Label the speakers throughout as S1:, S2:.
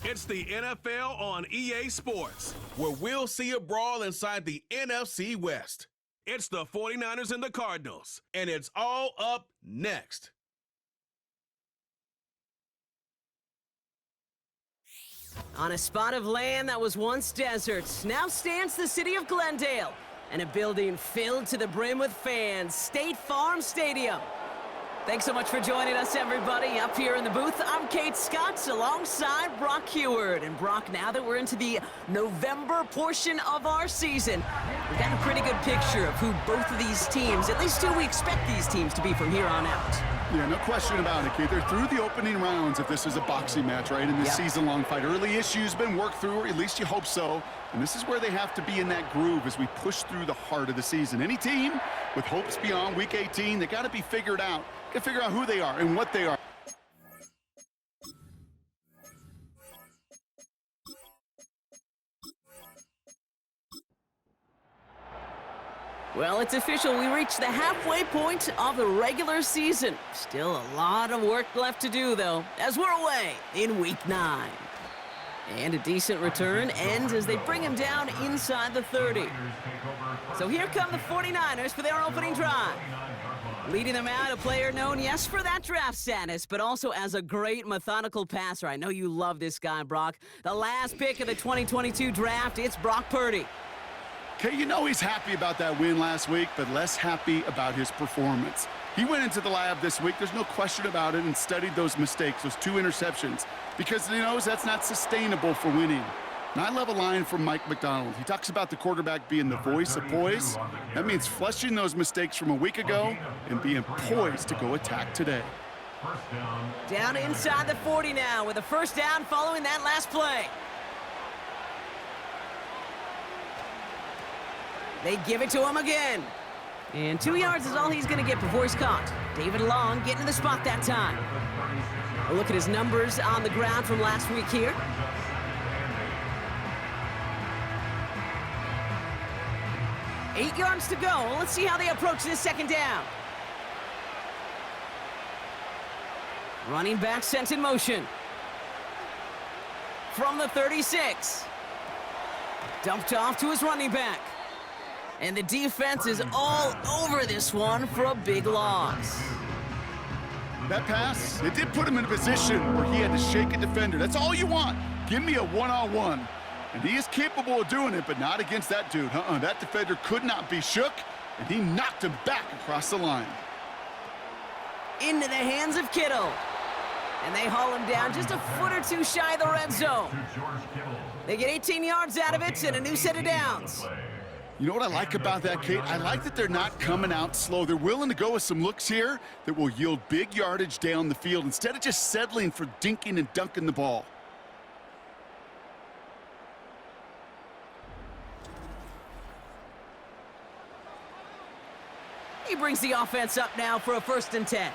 S1: It's the NFL on EA Sports, where we'll see a brawl inside the NFC West. It's the 49ers and the Cardinals, and it's all up next.
S2: On a spot of land that was once desert, now stands the city of Glendale, and a building filled to the brim with fans, State Farm Stadium. Thanks so much for joining us, everybody. Up here in the booth, I'm Kate Scott, alongside Brock Heward. And Brock, now that we're into the November portion of our season, we've got a pretty good picture of who both of these teams, at least who we expect these teams to be from here on out.
S3: Yeah, no question about it, Kate. They're through the opening rounds if this is a boxing match, right? In this season-long fight. Early issues been worked through, or at least you hope so. And this is where they have to be in that groove as we push through the heart of the season. Any team with hopes beyond Week 18, they got to be figured out. Got to figure out who they are and what they are.
S2: Well, it's official. We reached the halfway point of the regular season. Still a lot of work left to do, though, as we're away in Week 9. And a decent return ends as they bring him down inside the 30. So here come the 49ers for their opening drive. Leading them out, a player known, yes, for that draft status, but also as a great methodical passer. I know you love this guy, Brock. The last pick of the 2022 draft, it's Brock Purdy.
S3: Okay, you know he's happy about that win last week, but less happy about his performance. He went into the lab this week, there's no question about it, and studied those mistakes, those 2 interceptions, because he knows that's not sustainable for winning. And I love a line from Mike McDonald. He talks about the quarterback being the voice of poise. That means flushing those mistakes from a week ago and being poised to go attack today.
S2: Down inside the 40 now with a first down following that last play. They give it to him again. And 2 yards is all he's going to get before he's caught. David Long getting to the spot that time. A look at his numbers on the ground from last week here. 8 yards to go. Let's see how they approach this second down. Running back sent in motion. From the 36. Dumped off to his running back. And the defense is all over this one for a big loss.
S3: That pass, it did put him in a position where he had to shake a defender. That's all you want. Give me a one-on-one. And he is capable of doing it, but not against that dude. That defender could not be shook, and he knocked him back across the line.
S2: Into the hands of Kittle. And they haul him down just a foot or two shy of the red zone. They get 18 yards out of it and a new set of downs.
S3: You know what I like about that, Kate? I like that they're not coming out slow. They're willing to go with some looks here that will yield big yardage down the field instead of just settling for dinking and dunking the ball.
S2: He brings the offense up now for a 1st and 10.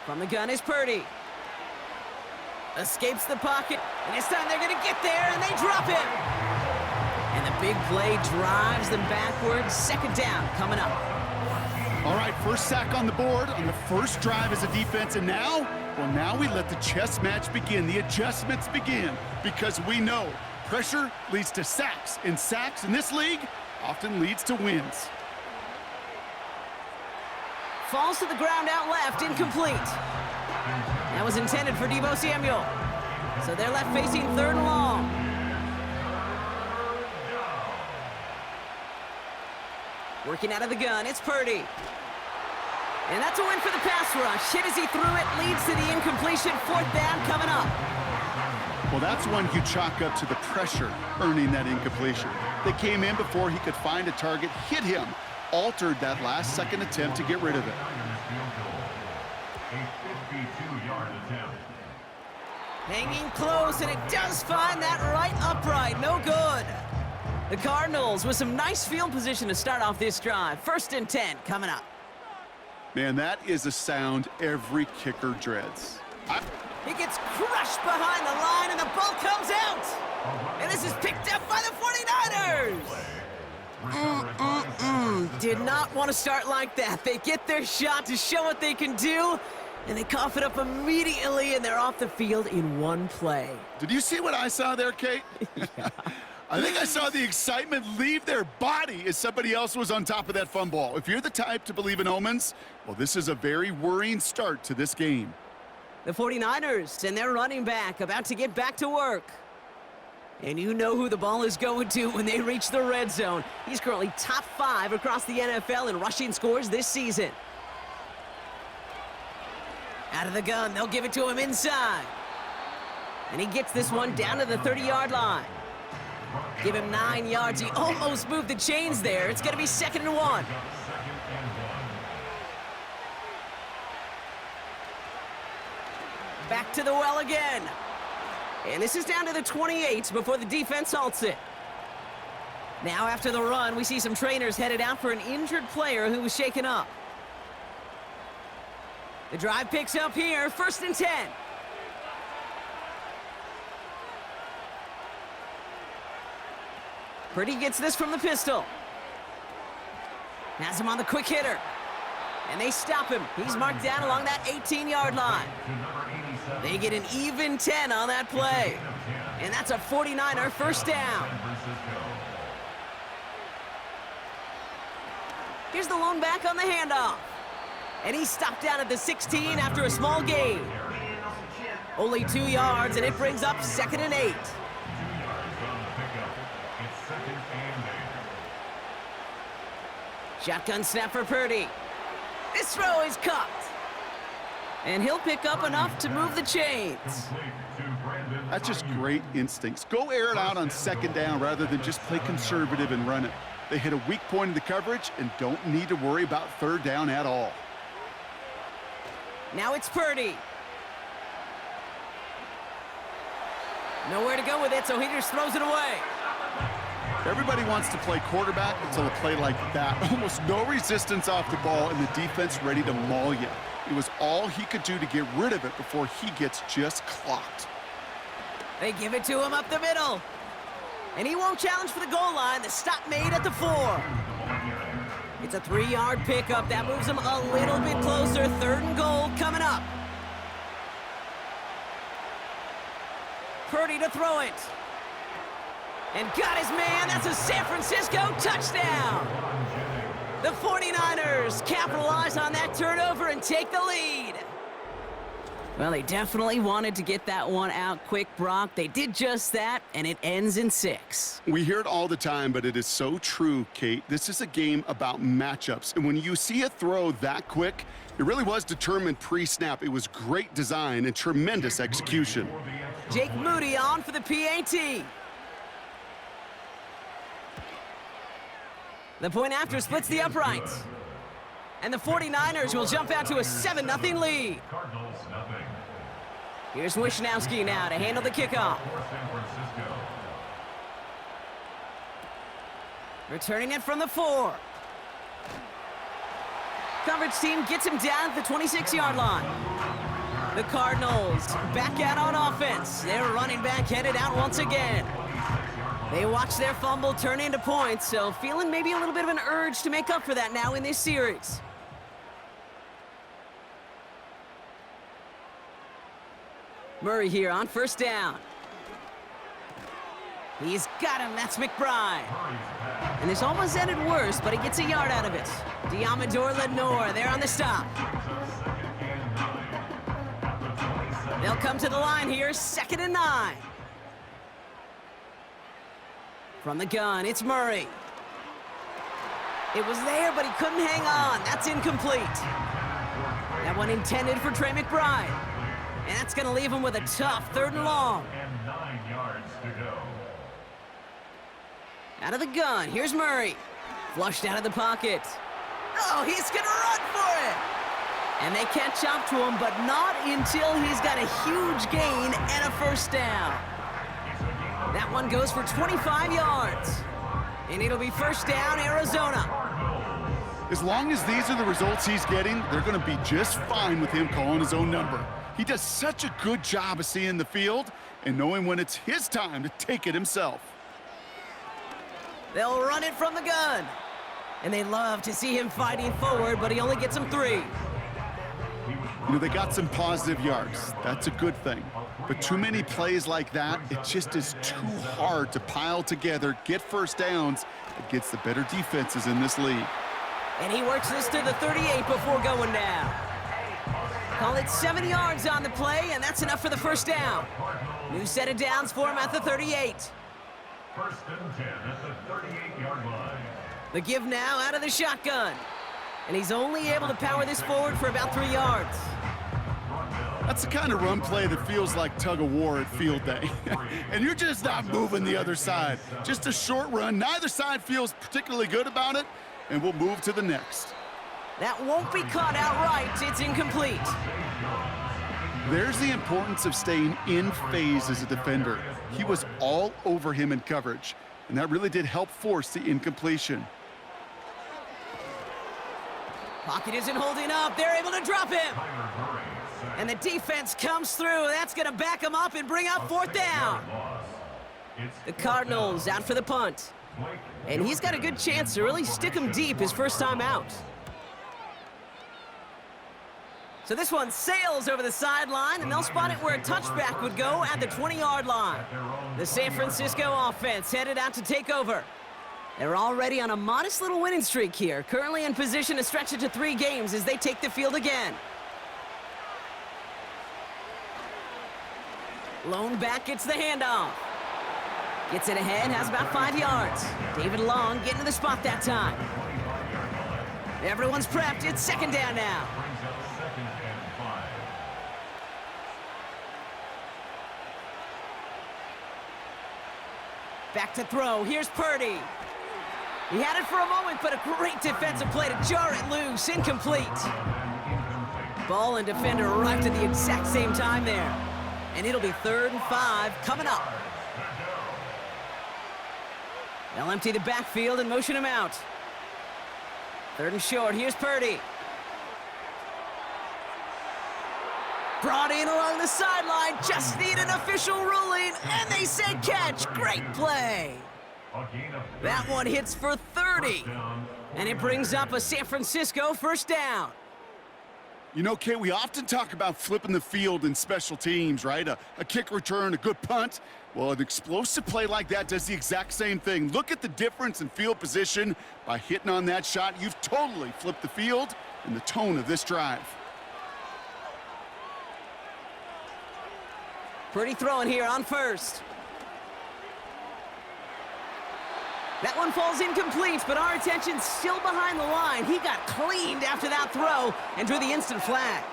S2: From the gun is Purdy. Escapes the pocket, and this time they're going to get there, and they drop him. And the big play drives them backwards. 2nd down coming up.
S3: All right, first sack on the board on the first drive as a defense, and now, well, now we let the chess match begin, the adjustments begin, because we know pressure leads to sacks, and sacks in this league often leads to wins.
S2: Falls to the ground out left, incomplete. That was intended for Deebo Samuel. So they're left facing 3rd and long. Working out of the gun, it's Purdy. And that's a win for the pass rush. Hit as he threw it, leads to the incompletion. 4th down coming up.
S3: Well, that's one you chalk up to the pressure earning that incompletion. They came in before he could find a target, hit him, altered that last second attempt to get rid of it.
S2: Hanging close, and it does find that right upright. No good. The Cardinals with some nice field position to start off this drive. 1st and 10 coming up.
S3: Man, that is a sound every kicker dreads.
S2: He gets crushed behind the line, and the ball comes out. And this is picked up by the 49ers. did not want to start like that. They get their shot to show what they can do, and they cough it up immediately, and they're off the field in one play.
S3: Did you see what I saw there, Kate?
S2: Yeah.
S3: I think I saw the excitement leave their body as somebody else was on top of that fun ball. If you're the type to believe in omens, well, this is a very worrying start to this game.
S2: The 49ers and their running back about to get back to work. And you know who the ball is going to when they reach the red zone. He's currently top 5 across the NFL in rushing scores this season. Out of the gun, they'll give it to him inside. And he gets this one down to the 30-yard line. Give him 9 yards. He almost moved the chains there. It's going to be 2nd and 1. Back to the well again. And this is down to the 28 before the defense halts it. Now after the run, we see some trainers headed out for an injured player who was shaken up. The drive picks up here, 1st and 10. Purdy gets this from the pistol. Has him on the quick hitter. And they stop him. He's marked down along that 18-yard line. They get an even 10 on that play. And that's a 49er first down. Here's the lone back on the handoff. And he's stopped down at the 16 after a small gain. Only 2 yards, and it brings up 2nd and 8. Shotgun snap for Purdy. This throw is caught. And he'll pick up enough to move the chains.
S3: That's just great instincts. Go air it out on 2nd down rather than just play conservative and run it. They hit a weak point in the coverage and don't need to worry about 3rd down at all.
S2: Now it's Purdy. Nowhere to go with it, so he just throws it away.
S3: Everybody wants to play quarterback until a play like that. Almost no resistance off the ball and the defense ready to maul you. It was all he could do to get rid of it before he gets just clocked.
S2: They give it to him up the middle. And he won't challenge for the goal line. The stop made at the 4. It's a 3-yard pickup. That moves him a little bit closer. 3rd and goal coming up. Purdy to throw it. And got his man. That's a San Francisco touchdown. The 49ers capitalize on that turnover and take the lead. Well, they definitely wanted to get that one out quick, Brock. They did just that, and it ends in 6.
S3: We hear it all the time, but it is so true, Kate. This is a game about matchups. And when you see a throw that quick, it really was determined pre-snap. It was great design and tremendous execution.
S2: Jake Moody on for the PAT. The point after splits the uprights. And the 49ers will jump out to a 7-0 lead. Here's Wishnowski now to handle the kickoff. Returning it from the 4. Coverage team gets him down at the 26-yard line. The Cardinals back out on offense. Their running back headed out once again. They watch their fumble turn into points, so feeling maybe a little bit of an urge to make up for that now in this series. Murray here on 1st down. He's got him. That's McBride. And this almost ended worse, but he gets a yard out of it. Diamador Lenore there on the stop. They'll come to the line here, 2nd and 9. From the gun, it's Murray. It was there, but he couldn't hang on. That's incomplete. That one intended for Trey McBride. And that's going to leave him with a tough 3rd and long.
S4: And 9 yards to go.
S2: Out of the gun, here's Murray. Flushed out of the pocket. Oh, he's going to run for it. And they catch up to him, but not until he's got a huge gain and a 1st down. That one goes for 25 yards. And it'll be 1st down, Arizona.
S3: As long as these are the results he's getting, they're going to be just fine with him calling his own number. He does such a good job of seeing the field and knowing when it's his time to take it himself.
S2: They'll run it from the gun. And they love to see him fighting forward, but he only gets them 3.
S3: You know, they got some positive yards. That's a good thing. But too many plays like that, it just is too hard to pile together, get first downs against the better defenses in this league.
S2: And he works this to the 38 before going down. Call it 7 yards on the play, and that's enough for the first down. New set of downs for him at the 38.
S4: First and 10 at the 38-yard line.
S2: The give now out of the shotgun. And he's only able to power this forward for about 3 yards.
S3: That's the kind of run play that feels like tug-of-war at field day. And you're just not moving the other side. Just a short run. Neither side feels particularly good about it, and we'll move to the next.
S2: That won't be caught outright. It's incomplete.
S3: There's the importance of staying in phase as a defender. He was all over him in coverage, and that really did help force the incompletion.
S2: Pocket isn't holding up. They're able to drop him. And the defense comes through. That's going to back him up and bring up 4th down. The Cardinals out for the punt. And he's got a good chance to really stick him deep his first time out. So this one sails over the sideline, and they'll spot it where a touchback would go at the 20-yard line. The San Francisco offense headed out to take over. They're already on a modest little winning streak here, currently in position to stretch it to 3 games as they take the field again. Lone back gets the handoff. Gets it ahead, has about 5 yards. David Long getting to the spot that time. Everyone's prepped. It's 2nd down now. Back to throw. Here's Purdy. He had it for a moment, but a great defensive play to jar it loose. Incomplete. Ball and defender arrived at the exact same time there. And it'll be 3rd and 5 coming up. They'll empty the backfield and motion him out. 3rd and short. Here's Purdy. Brought in along the sideline. Just need an official ruling. And they say catch. Great play. That one hits for 30. And it brings up a San Francisco 1st down.
S3: You know, Kate, we often talk about flipping the field in special teams, right? A kick return, a good punt. Well, an explosive play like that does the exact same thing. Look at the difference in field position. By hitting on that shot, you've totally flipped the field and the tone of this drive.
S2: Purdy throwing here on 1st. That one falls incomplete, but our attention's still behind the line. He got cleaned after that throw and drew the instant flag.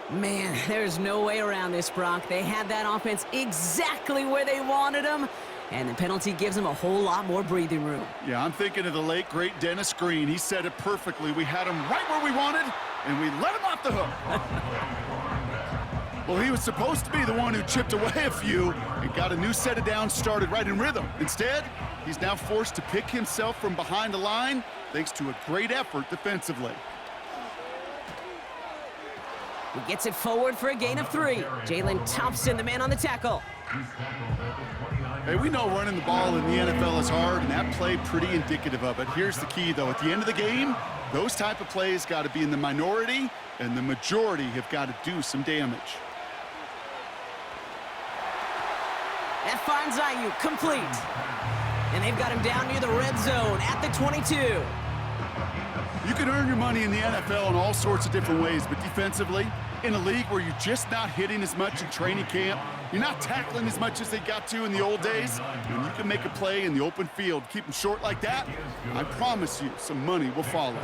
S2: Man, there's no way around this, Brock. They had that offense exactly where they wanted them, and the penalty gives them a whole lot more breathing room.
S3: Yeah, I'm thinking of the late, great Dennis Green. He said it perfectly. We had him right where we wanted, and we let him off the hook. Well, he was supposed to be the one who chipped away a few and got a new set of downs started right in rhythm. Instead, he's now forced to pick himself from behind the line thanks to a great effort defensively.
S2: He gets it forward for a gain of 3. Jalen Thompson, the man on the tackle.
S3: Hey, we know running the ball in the NFL is hard, and that play pretty indicative of it. Here's the key, though. At the end of the game, those type of plays got to be in the minority, and the majority have got to do some damage.
S2: That finds Ayuk complete. And they've got him down near the red zone at the 22.
S3: You can earn your money in the NFL in all sorts of different ways, but defensively, in a league where you're just not hitting as much in training camp, you're not tackling as much as they got to in the old days, when you can make a play in the open field, keep them short like that, I promise you some money will follow.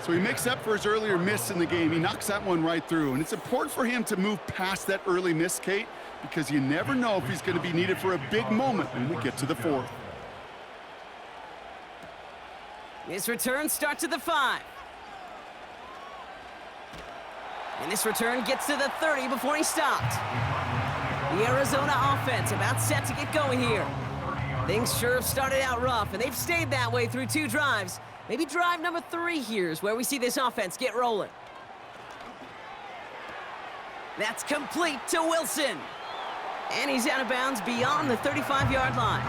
S3: So he makes up for his earlier miss in the game. He knocks that one right through, and it's important for him to move past that early miss, Kate, because you never know if he's going to be needed for a big moment when we get to the 4th.
S2: This return starts at the 5. And this return gets to the 30 before he stopped. The Arizona offense about set to get going here. Things sure have started out rough, and they've stayed that way through 2 drives. Maybe drive number 3 here is where we see this offense get rolling. That's complete to Wilson. And he's out of bounds beyond the 35-yard line.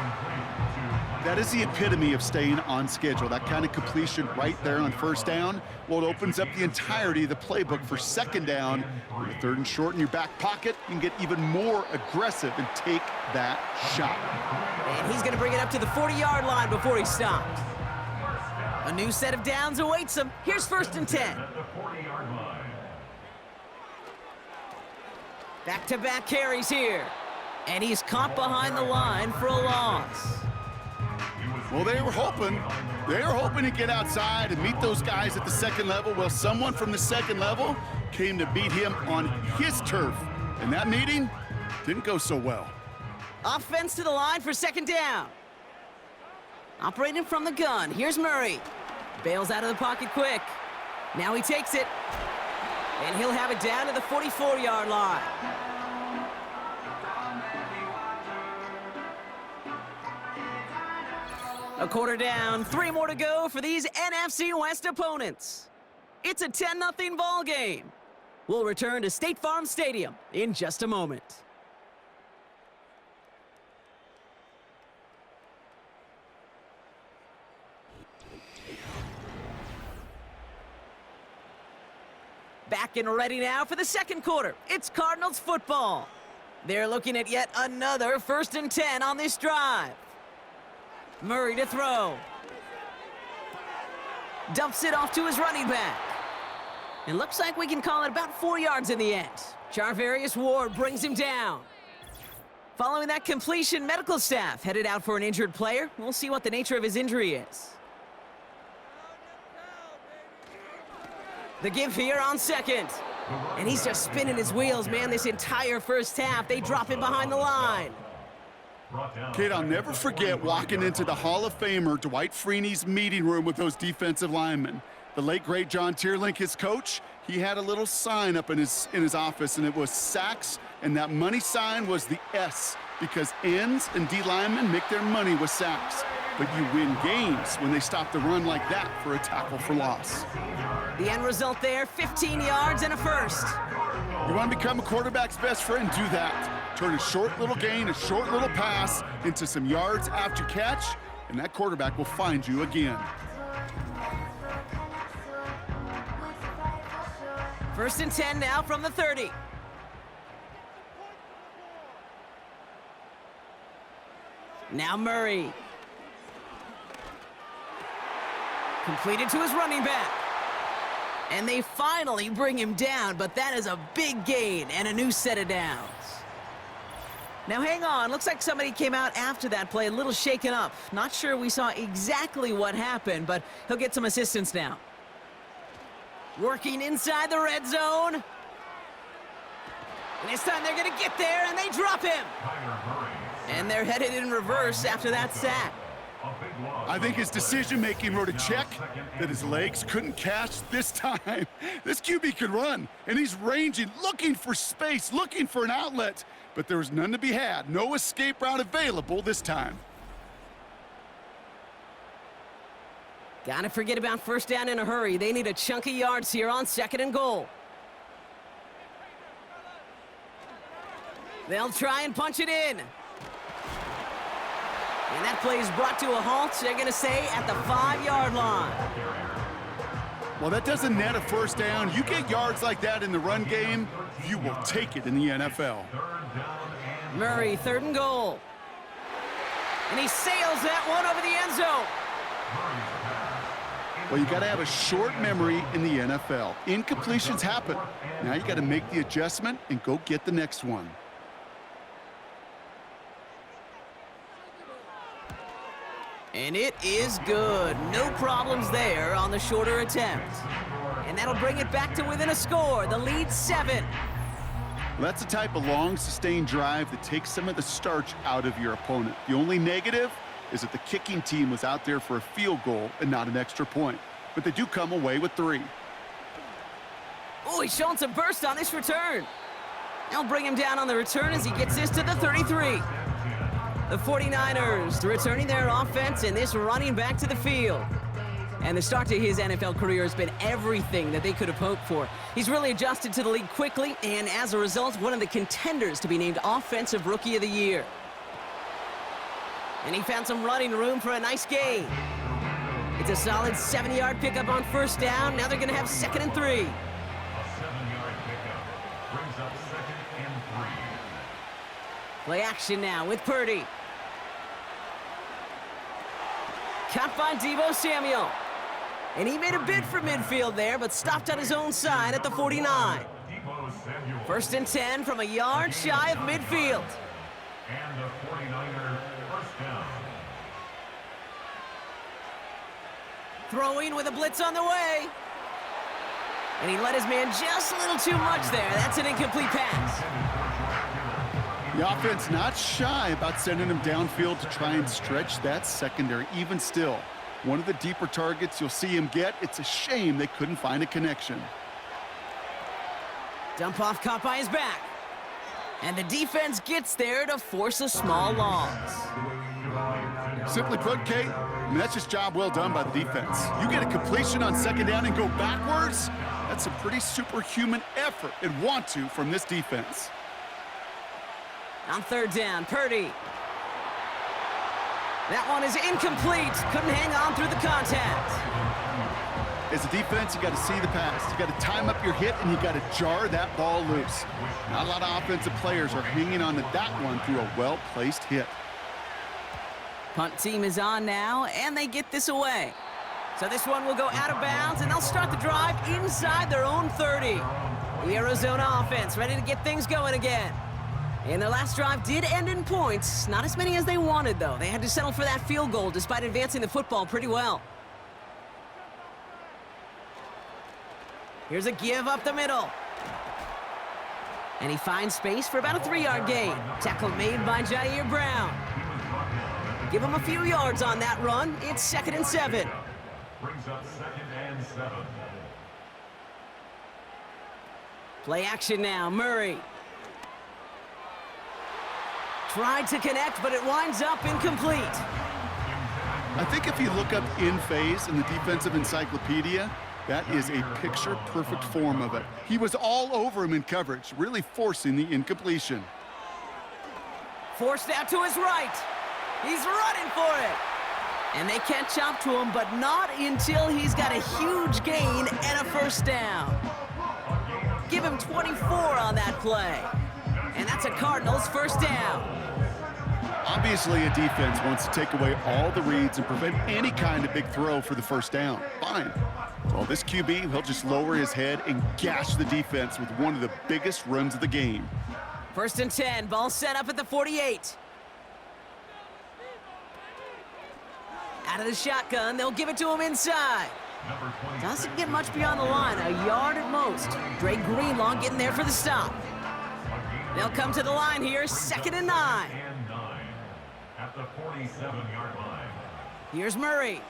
S3: That is the epitome of staying on schedule. That kind of completion right there on first down. Well, it opens up the entirety of the playbook for second down. With a third and short in your back pocket, you can get even more aggressive and take that shot.
S2: And he's going to bring it up to the 40-yard line before he stopped. A new set of downs awaits him. Here's first and 10. Back-to-back carries here. And he's caught behind the line for a loss.
S3: Well, they were hoping to get outside and meet those guys at the second level. Well, someone from the second level came to beat him on his turf. And that meeting didn't go so well.
S2: Offense to the line for second down. Operating from the gun, here's Murray. Bails out of the pocket quick. Now he takes it. And he'll have it down to the 44-yard line. A quarter down, 3 more to go for these NFC West opponents. It's a 10-0 ball game. We'll return to State Farm Stadium in just a moment. Back and ready now for the second quarter. It's Cardinals football. They're looking at yet another first and 10 on this drive. Murray to throw. Dumps it off to his running back. It looks like we can call it about 4 yards in the end. Charvarius Ward brings him down. Following that completion, medical staff headed out for an injured player. We'll see what the nature of his injury is. The give here on second. And he's just spinning his wheels, man, this entire first half. They drop him behind the line.
S3: Kid, I'll never forget walking into the Hall of Famer Dwight Freeney's meeting room with those defensive linemen. The late, great John Tierlink, his coach, he had a little sign up in his office, and it was sacks, and that money sign was the S, because ends and D linemen make their money with sacks. But you win games when they stop the run like that for a tackle for loss.
S2: The end result there, 15 yards and a first.
S3: You want to become a quarterback's best friend? Do that. Turn a short little gain, a short little pass into some yards after catch, and that quarterback will find you again.
S2: First and 10 now from the 30. Now Murray. Completed to his running back. And they finally bring him down, but that is a big gain and a new set of downs. Now hang on, looks like somebody came out after that play a little shaken up. Not sure we saw exactly what happened, but he'll get some assistance now. Working inside the red zone. And this time they're gonna get there and they drop him. And they're headed in reverse after that sack.
S3: I think his decision-making wrote a check that his legs couldn't catch this time. This QB could run, and he's ranging, looking for space, looking for an outlet, but there was none to be had. No escape route available this time.
S2: Gotta forget about first down in a hurry. They need a chunk of yards here on second and goal. They'll try and punch it in. And that play is brought to a halt, they're going to say, at the 5-yard line.
S3: Well, that doesn't net a first down. You get yards like that in the run game, you will take it in the NFL.
S2: Murray, third and goal. And he sails that one over the end zone.
S3: Well, you got to have a short memory in the NFL. Incompletions happen. Now you got to make the adjustment and go get the next one.
S2: And it is good. No problems there on the shorter attempt. And that'll bring it back to within a score. The lead 7.
S3: Well, that's the type of long, sustained drive that takes some of the starch out of your opponent. The only negative is that the kicking team was out there for a field goal and not an extra point. But they do come away with 3.
S2: Oh, he's showing some burst on this return. They'll bring him down on the return as he gets this to the 33. The 49ers returning their offense and this running back to the field. And the start to his NFL career has been everything that they could have hoped for. He's really adjusted to the league quickly, and as a result, one of the contenders to be named Offensive Rookie of the Year. And he found some running room for a nice gain. It's a solid 7-yard pickup on first down. Now they're going to have 2nd and 3.
S4: A 7-yard pickup brings up 2nd and 3.
S2: Play action now with Purdy. Caught by Deebo Samuel. And he made a bid for midfield there, but stopped on his own side at the 49. 1st and 10 from a yard shy of midfield.
S4: And the 49er first down.
S2: Throwing with a blitz on the way. And he let his man just a little too much there. That's an incomplete pass.
S3: The offense not shy about sending him downfield to try and stretch that secondary. Even still, one of the deeper targets you'll see him get. It's a shame they couldn't find a connection.
S2: Dump off caught by his back. And the defense gets there to force a small loss.
S3: Simply put, Kate, that's just job well done by the defense. You get a completion on 2nd down and go backwards, that's a pretty superhuman effort and want to from this defense.
S2: On 3rd down, Purdy. That one is incomplete. Couldn't hang on through the contact.
S3: As a defense, you got to see the pass. You got to time up your hit, and you got to jar that ball loose. Not a lot of offensive players are hanging on to that one through a well-placed hit.
S2: Punt team is on now, and they get this away. So this one will go out of bounds, and they'll start the drive inside their own 30. The Arizona offense ready to get things going again. And their last drive did end in points. Not as many as they wanted, though. They had to settle for that field goal despite advancing the football pretty well. Here's a give up the middle. And he finds space for about a 3-yard gain. Tackle made by Jair Brown. Give him a few yards on that run. It's 2nd and 7.
S4: Brings up 2nd and 7.
S2: Play action now, Murray. Tried to connect, but it winds up incomplete.
S3: I think if you look up in phase in the defensive encyclopedia, that is a picture-perfect form of it. He was all over him in coverage, really forcing the incompletion.
S2: Forced out to his right. He's running for it. And they catch up to him, but not until he's got a huge gain and a first down. Give him 24 on that play. And that's a Cardinals first down.
S3: Obviously, a defense wants to take away all the reads and prevent any kind of big throw for the first down. Fine. Well, this QB, he'll just lower his head and gash the defense with one of the biggest runs of the game.
S2: 1st and 10, ball set up at the 48. Out of the shotgun, they'll give it to him inside. Doesn't get much beyond the line, a yard at most. Dre Greenlaw getting there for the stop. They'll come to the line here, 2nd and 9.
S4: At the 47-yard line.
S2: Here's Murray.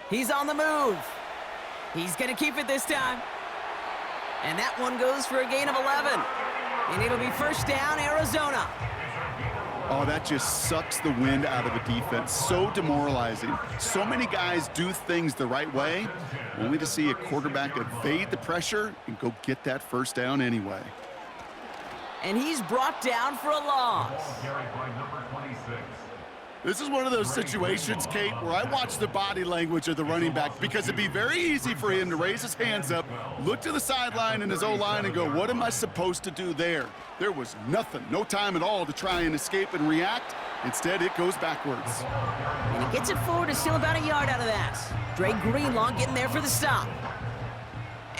S2: He's on the move. He's going to keep it this time. And that one goes for a gain of 11. And it'll be first down, Arizona.
S3: Oh, that just sucks the wind out of a defense. So demoralizing. So many guys do things the right way, only to see a quarterback evade the pressure and go get that first down anyway.
S2: And he's brought down for a loss.
S4: Carried by number 26.
S3: This is one of those situations, Kate, where I watch the body language of the running back because it'd be very easy for him to raise his hands up, look to the sideline in his O-line and go, what am I supposed to do there? There was nothing, no time at all to try and escape and react. Instead, it goes backwards.
S2: And he gets it forward to steal about a yard out of that. Dre Greenlaw getting there for the stop.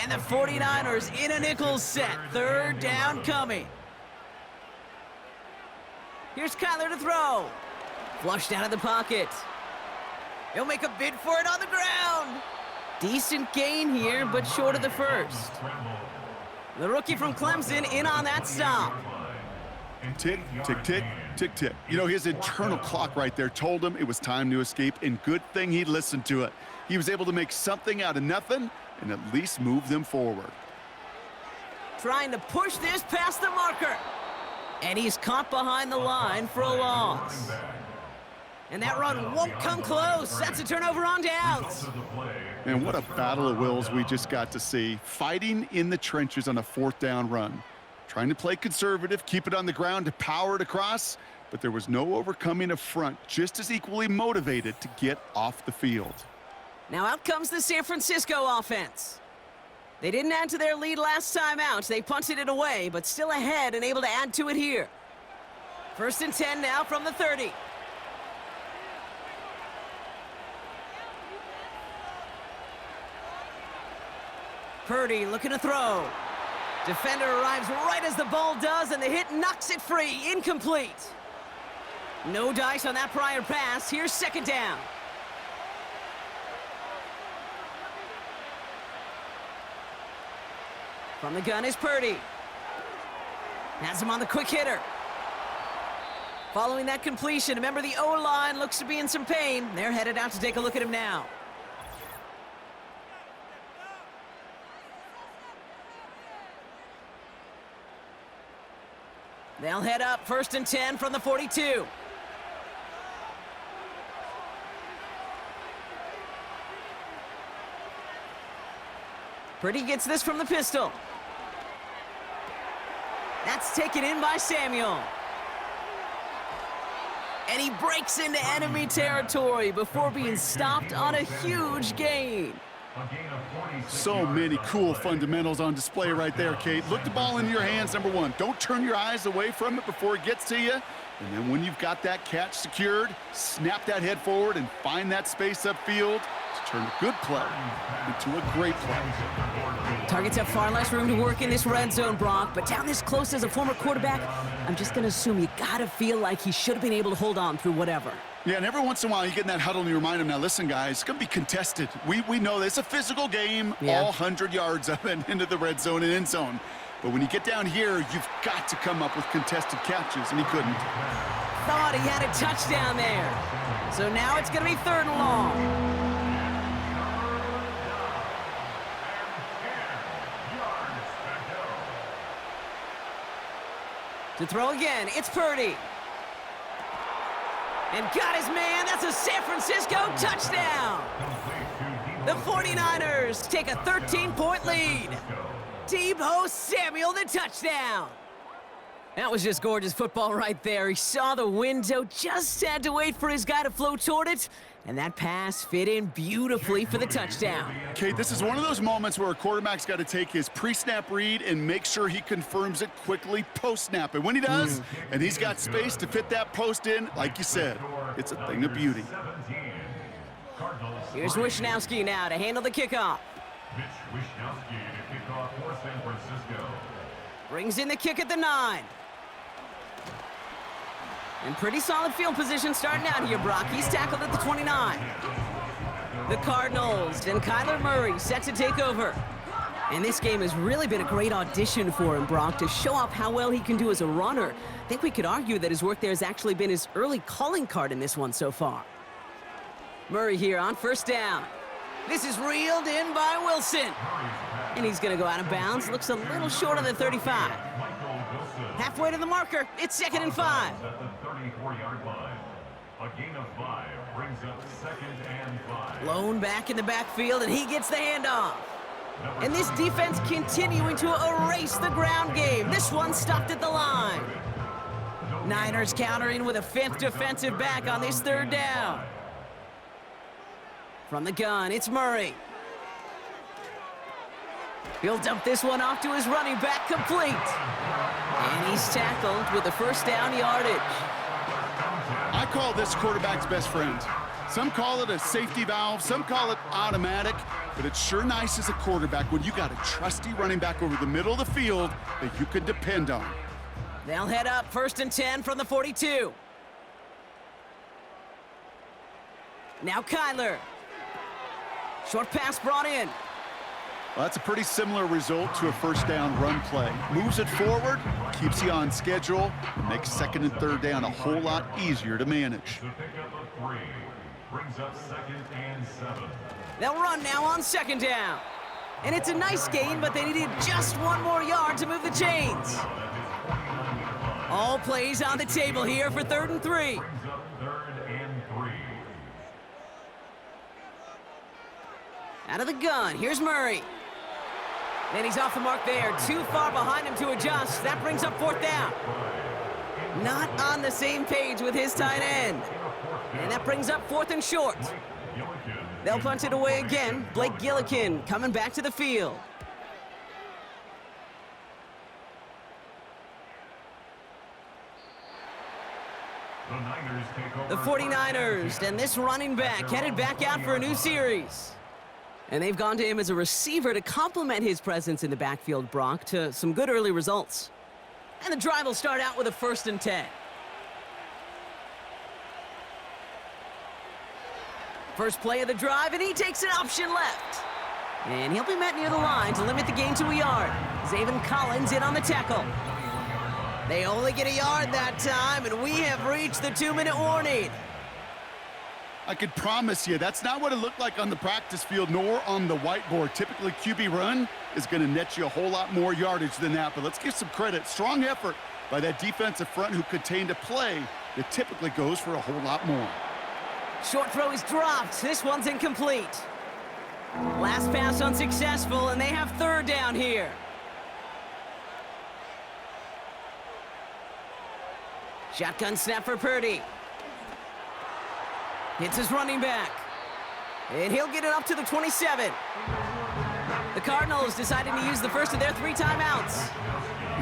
S2: And the 49ers in a nickel set. 3rd down coming. Here's Kyler to throw. Flushed out of the pocket. He'll make a bid for it on the ground. Decent gain here, but short of the first. The rookie from Clemson in on that stop.
S3: Tick, tick, tick, tick, tick. You know, his internal clock right there told him it was time to escape, and good thing he listened to it. He was able to make something out of nothing and at least move them forward.
S2: Trying to push this past the marker. And he's caught behind the line for a loss. And that run won't come close. That's a turnover on downs.
S3: And what a battle of wills we just got to see. Fighting in the trenches on a 4th down run. Trying to play conservative, keep it on the ground to power it across, but there was no overcoming a front just as equally motivated to get off the field.
S2: Now out comes the San Francisco offense. They didn't add to their lead last time out. They punted it away, but still ahead and able to add to it here. 1st and 10 now from the 30. Purdy looking to throw. Defender arrives right as the ball does, and the hit knocks it free. Incomplete. No dice on that prior pass. Here's 2nd down. From the gun is Purdy. Has him on the quick hitter. Following that completion, a member of the O-line looks to be in some pain. They're headed out to take a look at him now. They'll head up 1st and 10 from the 42. Purdy gets this from the pistol. That's taken in by Samuel. And he breaks into enemy territory before being stopped on a huge gain.
S3: So many cool fundamentals on display right there, Kate. Look the ball into your hands, number one. Don't turn your eyes away from it before it gets to you. And then when you've got that catch secured, snap that head forward and find that space upfield to turn a good play into a great play.
S2: Targets have far less room to work in this red zone, Brock, but down this close as a former quarterback, I'm just going to assume you got to feel like he should have been able to hold on through whatever.
S3: Yeah, and every once in a while you get in that huddle and you remind them, now listen, guys, it's going to be contested. We know this. It's a physical game, all 100 yards of it into the red zone and end zone. But when you get down here, you've got to come up with contested catches, and he couldn't.
S2: Thought he had a touchdown there. So now it's going to be 3rd and long. To throw again, it's Purdy. And got his man, that's a San Francisco touchdown! The 49ers take a 13-point lead. Deebo Samuel, the touchdown! That was just gorgeous football right there. He saw the window, just had to wait for his guy to flow toward it, and that pass fit in beautifully for the touchdown.
S3: Kate, this is one of those moments where a quarterback's got to take his pre-snap read and make sure he confirms it quickly post-snap. And when he does, and he's got space to fit that post in, like you said, it's a thing of beauty.
S2: Here's Wishnowski now to handle the kickoff.
S4: Mitch Wishnowski to kick off for San Francisco.
S2: Brings in the kick at the 9. And pretty solid field position starting out here, Brock. He's tackled at the 29. The Cardinals and Kyler Murray set to take over. And this game has really been a great audition for him, Brock, to show off how well he can do as a runner. I think we could argue that his work there has actually been his early calling card in this one so far. Murray here on 1st down. This is reeled in by Wilson. And he's going to go out of bounds. Looks a little short of the 35. Halfway to the marker. It's 2nd and 5.
S4: At the 34-yard line. A gain of 5 brings up 2nd and 5.
S2: Blown back in the backfield, and he gets the handoff. And this defense continuing to erase the ground game. This one stopped at the line. Niners countering with a 5th defensive back on this 3rd down. From the gun, it's Murray. He'll dump this one off to his running back, complete. And he's tackled with the 1st down yardage.
S3: I call this quarterback's best friend. Some call it a safety valve, some call it automatic, but it's sure nice as a quarterback when you got a trusty running back over the middle of the field that you can depend on.
S2: They'll head up 1st and 10 from the 42. Now Kyler. Short pass brought in.
S3: Well, that's a pretty similar result to a 1st down run play. Moves it forward, keeps you on schedule, and makes 2nd and 3rd down a whole lot easier to manage.
S4: The pickup of 3 brings up 2nd and 7.
S2: They'll run now on 2nd down. And it's a nice gain, but they needed just 1 more yard to move the chains. All plays on the table here for 3rd and 3.
S4: Brings up 3rd and 3.
S2: Out of the gun, here's Murray. And he's off the mark there, too far behind him to adjust. That brings up 4th down. Not on the same page with his tight end. And that brings up 4th and short. They'll punt it away again. Blake Gillikin coming back to the field. The 49ers, and this running back headed back out for a new series. And they've gone to him as a receiver to complement his presence in the backfield, Brock, to some good early results. And the drive will start out with a 1st and 10. First play of the drive, and he takes an option left. And he'll be met near the line to limit the gain to a yard. Zaven Collins in on the tackle. They only get a yard that time, and we have reached the 2-minute warning.
S3: I could promise you that's not what it looked like on the practice field nor on the whiteboard. Typically, QB run is going to net you a whole lot more yardage than that, but let's give some credit. Strong effort by that defensive front who contained a play that typically goes for a whole lot more.
S2: Short throw is dropped. This one's incomplete. Last pass unsuccessful, and they have 3rd down here. Shotgun snap for Purdy. Hits his running back. And he'll get it up to the 27. The Cardinals decided to use the first of their 3 timeouts.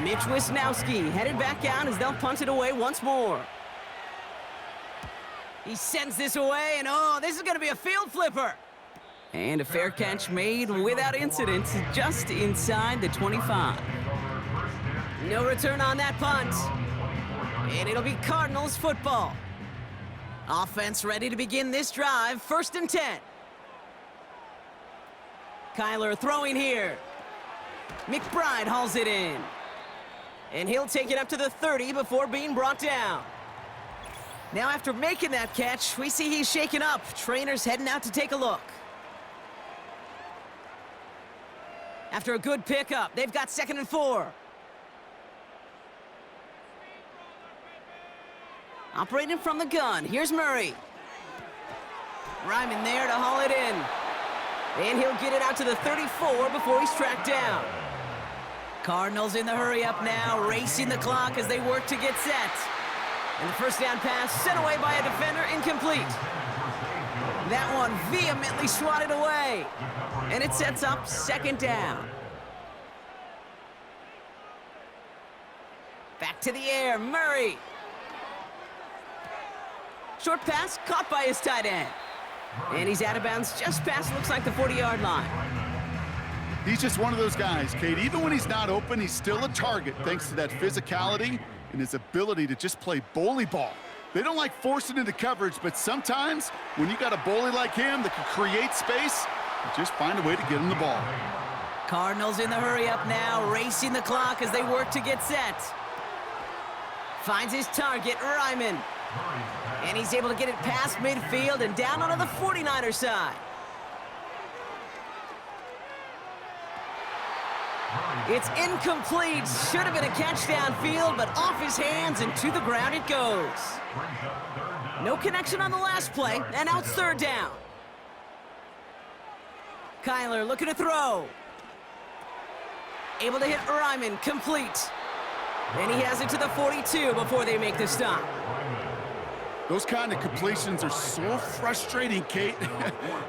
S2: Mitch Wisnowski headed back out as they'll punt it away once more. He sends this away, and oh, this is going to be a field flipper. And a fair catch made without incident, just inside the 25. No return on that punt. And it'll be Cardinals football. Offense ready to begin this drive, 1st and 10. Kyler throwing here. McBride hauls it in. And he'll take it up to the 30 before being brought down. Now after making that catch, we see he's shaken up. Trainers heading out to take a look. After a good pickup, they've got 2nd and 4. Operating from the gun, here's Murray. Ryman there to haul it in. And he'll get it out to the 34 before he's tracked down. Cardinals in the hurry up now, racing the clock as they work to get set. And the 1st down pass sent away by a defender, incomplete. That one vehemently swatted away. And it sets up 2nd down. Back to the air, Murray. Short pass caught by his tight end. And he's out of bounds just past, looks like, the 40-yard line.
S3: He's just one of those guys, Kate. Even when he's not open, he's still a target thanks to that physicality and his ability to just play bully ball. They don't like forcing into coverage, but sometimes when you got a bully like him that can create space, you just find a way to get him the ball.
S2: Cardinals in the hurry up now, racing the clock as they work to get set. Finds his target, Ryman. And he's able to get it past midfield and down onto the 49er side. It's incomplete. Should have been a catch downfield, but off his hands and to the ground it goes. No connection on the last play, and now it's 3rd down. Kyler looking to throw. Able to hit Ryman, complete. And he has it to the 42 before they make the stop.
S3: Those kind of completions are so frustrating, Kate.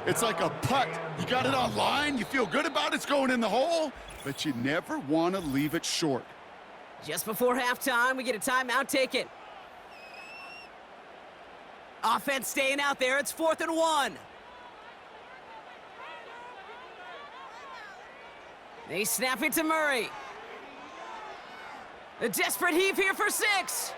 S3: It's like a putt. You got it on line, you feel good about it's going in the hole, but you never want to leave it short.
S2: Just before halftime, we get a timeout taken. Offense staying out there. It's 4th and 1. They snap it to Murray. A desperate heave here for 6.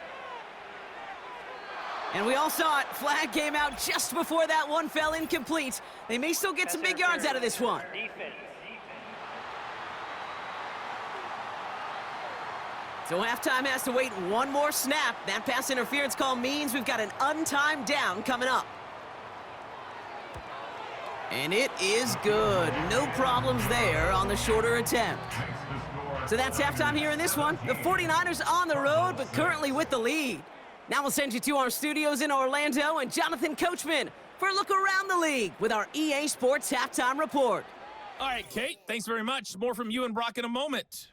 S2: And we all saw it. Flag came out just before that one fell incomplete. They may still get some big yards out of this one. So halftime has to wait one more snap. That pass interference call means we've got an untimed down coming up. And it is good. No problems there on the shorter attempt. So that's halftime here in this one. The 49ers on the road, but currently with the lead. Now we'll send you to our studios in Orlando, and Jonathan Coachman for a look around the league with our EA Sports Halftime Report.
S5: All right, Kate, thanks very much. More from you and Brock in a moment.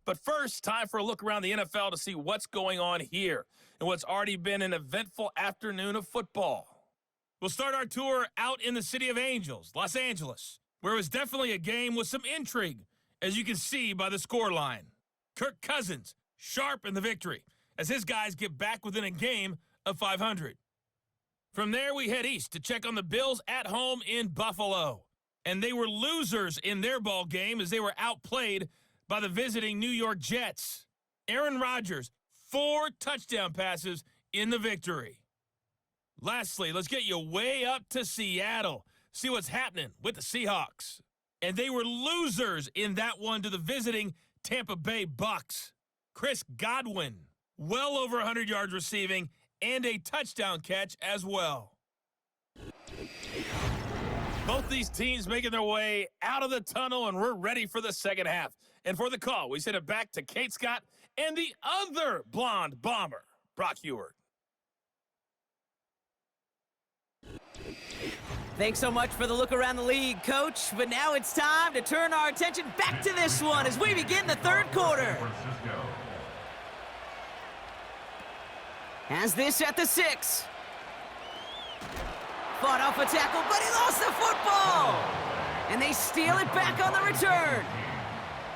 S5: But first, time for a look around the NFL to see what's going on here and what's already been an eventful afternoon of football. We'll start our tour out in the City of Angels, Los Angeles, where it was definitely a game with some intrigue, as you can see by the scoreline. Kirk Cousins, sharp in the victory, as his guys get back within a game of 500. From there, we head east to check on the Bills at home in Buffalo. And they were losers in their ball game as they were outplayed by the visiting New York Jets. Aaron Rodgers, 4 touchdown passes in the victory. Lastly, let's get you way up to Seattle. See what's happening with the Seahawks. And they were losers in that one to the visiting Tampa Bay Bucks. Chris Godwin, well over 100 yards receiving and a touchdown catch as well. Both these teams making their way out of the tunnel, and we're ready for the second half. And for the call, we send it back to Kate Scott and the other blonde bomber, Brock Heward.
S2: Thanks so much for the look around the league, Coach. But now it's time to turn our attention back to this one as we begin the third quarter. Has this at the 6. Fought off a tackle, but he lost the football! And they steal it back on the return.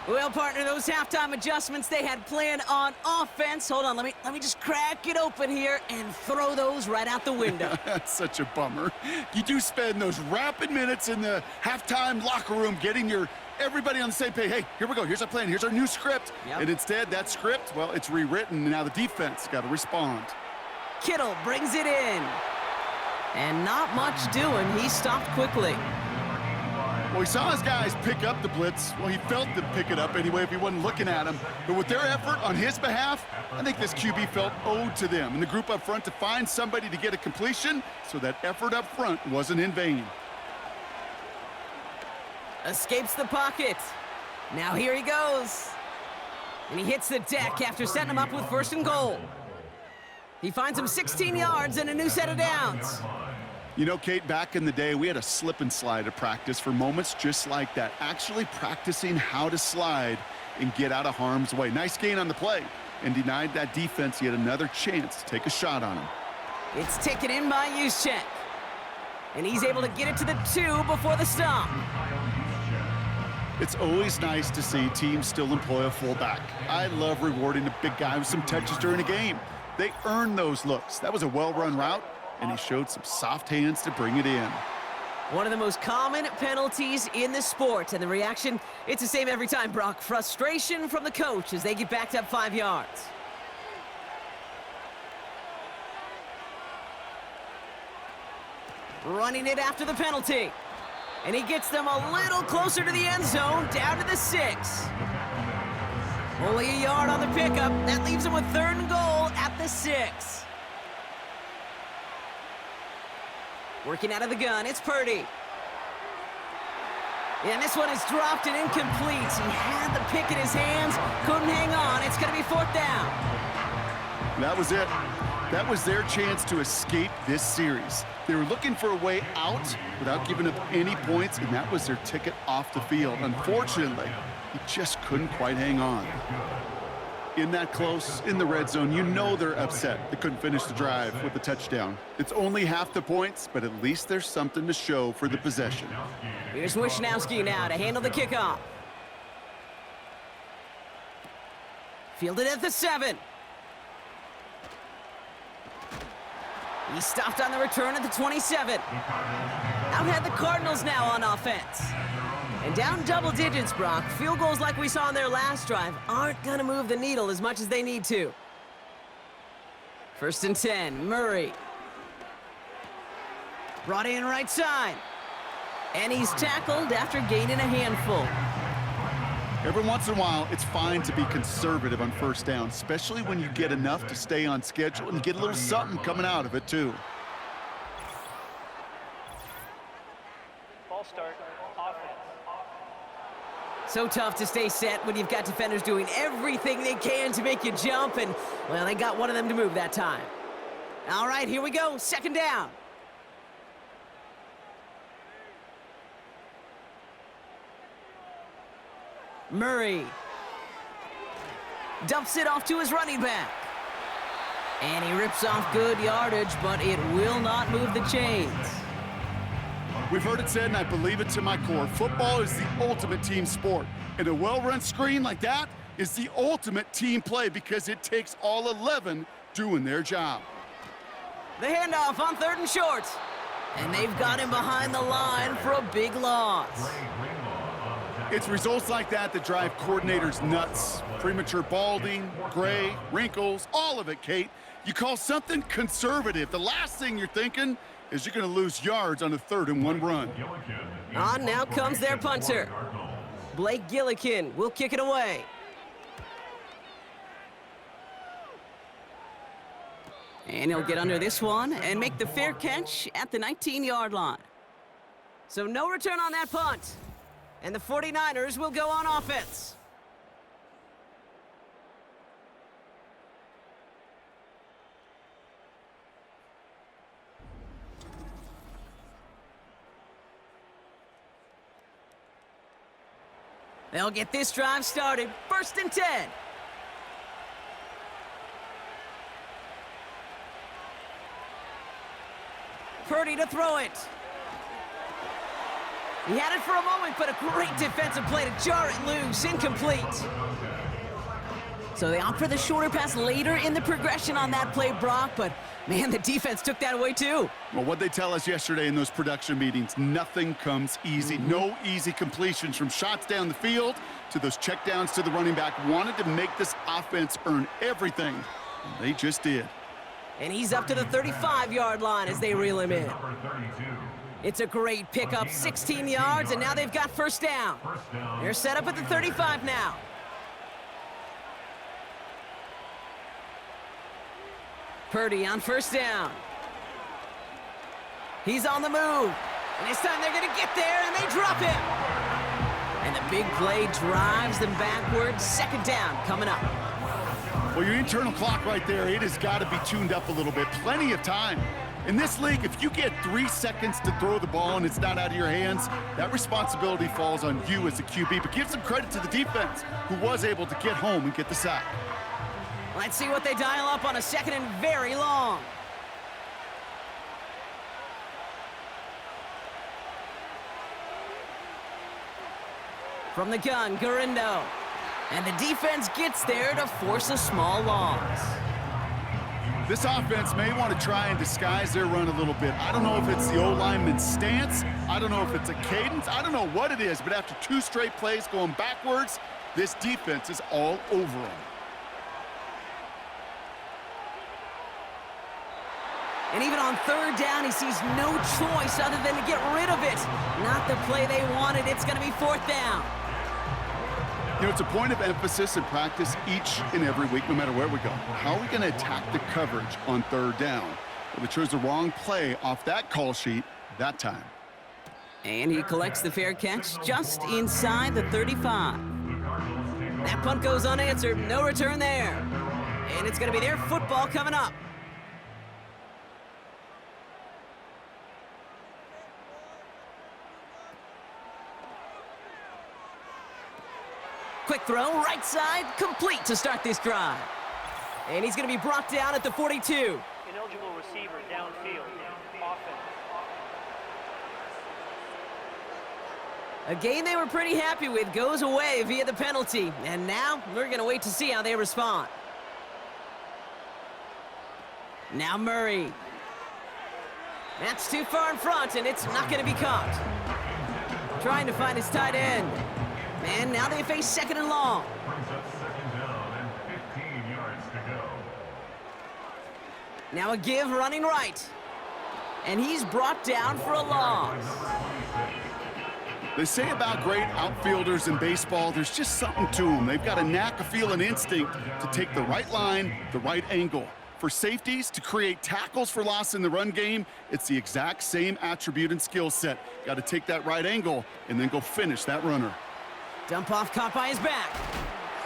S2: Well, partner, those halftime adjustments they had planned on offense. Hold on, let me just crack it open here and throw those right out the window.
S3: That's such a bummer. You do spend those rapid minutes in the halftime locker room getting everybody on the same page. Hey, here we go. Here's our plan. Here's our new script.
S2: Yep.
S3: And instead, that script, well, it's rewritten. And now the defense got to respond.
S2: Kittle brings it in. And not much doing. He stopped quickly.
S3: Well, he saw his guys pick up the blitz. Well, he felt them pick it up anyway if he wasn't looking at him. But with their effort on his behalf, I think this QB felt owed to them and the group up front to find somebody to get a completion so that effort up front wasn't in vain.
S2: Escapes the pocket. Now here he goes. And he hits the deck after setting him up with 1st and goal. He finds him 16 yards and a new set of downs.
S3: You know, Kate, back in the day, we had a slip and slide at practice for moments just like that. Actually practicing how to slide and get out of harm's way. Nice gain on the play and denied that defense yet another chance to take a shot on him.
S2: It's taken in by Juszczyk. And he's able to get it to the 2 before the stop.
S3: It's always nice to see teams still employ a fullback. I love rewarding a big guy with some touches during a game. They earn those looks. That was a well-run route, and he showed some soft hands to bring it in.
S2: One of the most common penalties in the sport, and the reaction, it's the same every time, Brock. Frustration from the coach as they get backed up 5 yards. Running it after the penalty. And he gets them a little closer to the end zone, down to the 6. Only a yard on the pickup. That leaves him with 3rd and goal at the 6. Working out of the gun, it's Purdy. And this one is dropped and incomplete. He had the pick in his hands, couldn't hang on. It's going to be 4th down.
S3: That was it. That was their chance to escape this series. They were looking for a way out without giving up any points, and that was their ticket off the field. Unfortunately, he just couldn't quite hang on. In that close, in the red zone, you know they're upset. They couldn't finish the drive with the touchdown. It's only half the points, but at least there's something to show for the possession.
S2: Here's Wishnowski now to handle the kickoff. Fielded at the 7. He stopped on the return at the 27. Out had the Cardinals now on offense. And down double digits, Brock. Field goals like we saw on their last drive aren't going to move the needle as much as they need to. 1st and 10, Murray. Brought in right side. And he's tackled after gaining a handful.
S3: Every once in a while, it's fine to be conservative on 1st down, especially when you get enough to stay on schedule and get a little something coming out of it, too.
S6: Ball start, offense.
S2: So tough to stay set when you've got defenders doing everything they can to make you jump, and, well, they got one of them to move that time. All right, here we go, 2nd down. Murray dumps it off to his running back. And he rips off good yardage, but it will not move the chains.
S3: We've heard it said, and I believe it to my core, football is the ultimate team sport. And a well-run screen like that is the ultimate team play because it takes all 11 doing their job.
S2: The handoff on 3rd and short. And they've got him behind the line for a big loss.
S3: It's results like that that drive coordinators nuts. Premature balding, gray, wrinkles, all of it, Kate. You call something conservative. The last thing you're thinking is you're going to lose yards on a 3rd and 1 run.
S2: On now comes their punter. Blake Gillikin will kick it away. And he'll get under this one and make the fair catch at the 19-yard line. So no return on that punt. And the 49ers will go on offense. They'll get this drive started. 1st and 10. Purdy to throw it. He had it for a moment, but a great defensive play to jar it loose. Incomplete. So they opt for the shorter pass later in the progression on that play, Brock, but man, the defense took that away too.
S3: Well, what they tell us yesterday in those production meetings, nothing comes easy. No easy completions from shots down the field to those checkdowns to the running back. Wanted to make this offense earn everything, and they just did.
S2: And he's up to the 35-yard line as they reel him in. It's a great pickup, 16 yards, and now they've got 1st down. They're set up at the 35 now. Purdy on 1st down. He's on the move. And this time they're going to get there, and they drop him. And the big play drives them backwards. 2nd down coming up.
S3: Well, your internal clock right there, it has got to be tuned up a little bit. Plenty of time. In this league, if you get 3 seconds to throw the ball and it's not out of your hands, that responsibility falls on you as the QB. But give some credit to the defense, who was able to get home and get the sack.
S2: Let's see what they dial up on a 2nd and very long. From the gun, Garindo. And the defense gets there to force a small loss.
S3: This offense may want to try and disguise their run a little bit. I don't know if it's the O-lineman's stance. I don't know if it's a cadence. I don't know what it is, but after 2 straight plays going backwards, this defense is all over them.
S2: And even on 3rd down, he sees no choice other than to get rid of it. Not the play they wanted. It's going to be 4th down.
S3: You know, it's a point of emphasis in practice each and every week, no matter where we go. How are we going to attack the coverage on 3rd down? Well, they chose the wrong play off that call sheet that time.
S2: And he collects the fair catch just inside the 35. That punt goes unanswered. No return there. And it's going to be their football coming up. Quick throw, right side, complete to start this drive. And he's going to be brought down at the 42.
S6: Ineligible receiver downfield. Offense.
S2: A game they were pretty happy with goes away via the penalty. And now we're going to wait to see how they respond. Now Murray. That's too far in front, and it's not going to be caught. Trying to find his tight end. And now they face 2nd and long.
S4: Brings up 2nd down and 15 yards to go.
S2: Now a give running right. And he's brought down for a loss.
S3: They say about great outfielders in baseball, there's just something to them. They've got a knack, a feel, an instinct to take the right line, the right angle. For safeties, to create tackles for loss in the run game, it's the exact same attribute and skill set. Got to take that right angle and then go finish that runner.
S2: Dump off caught by his back.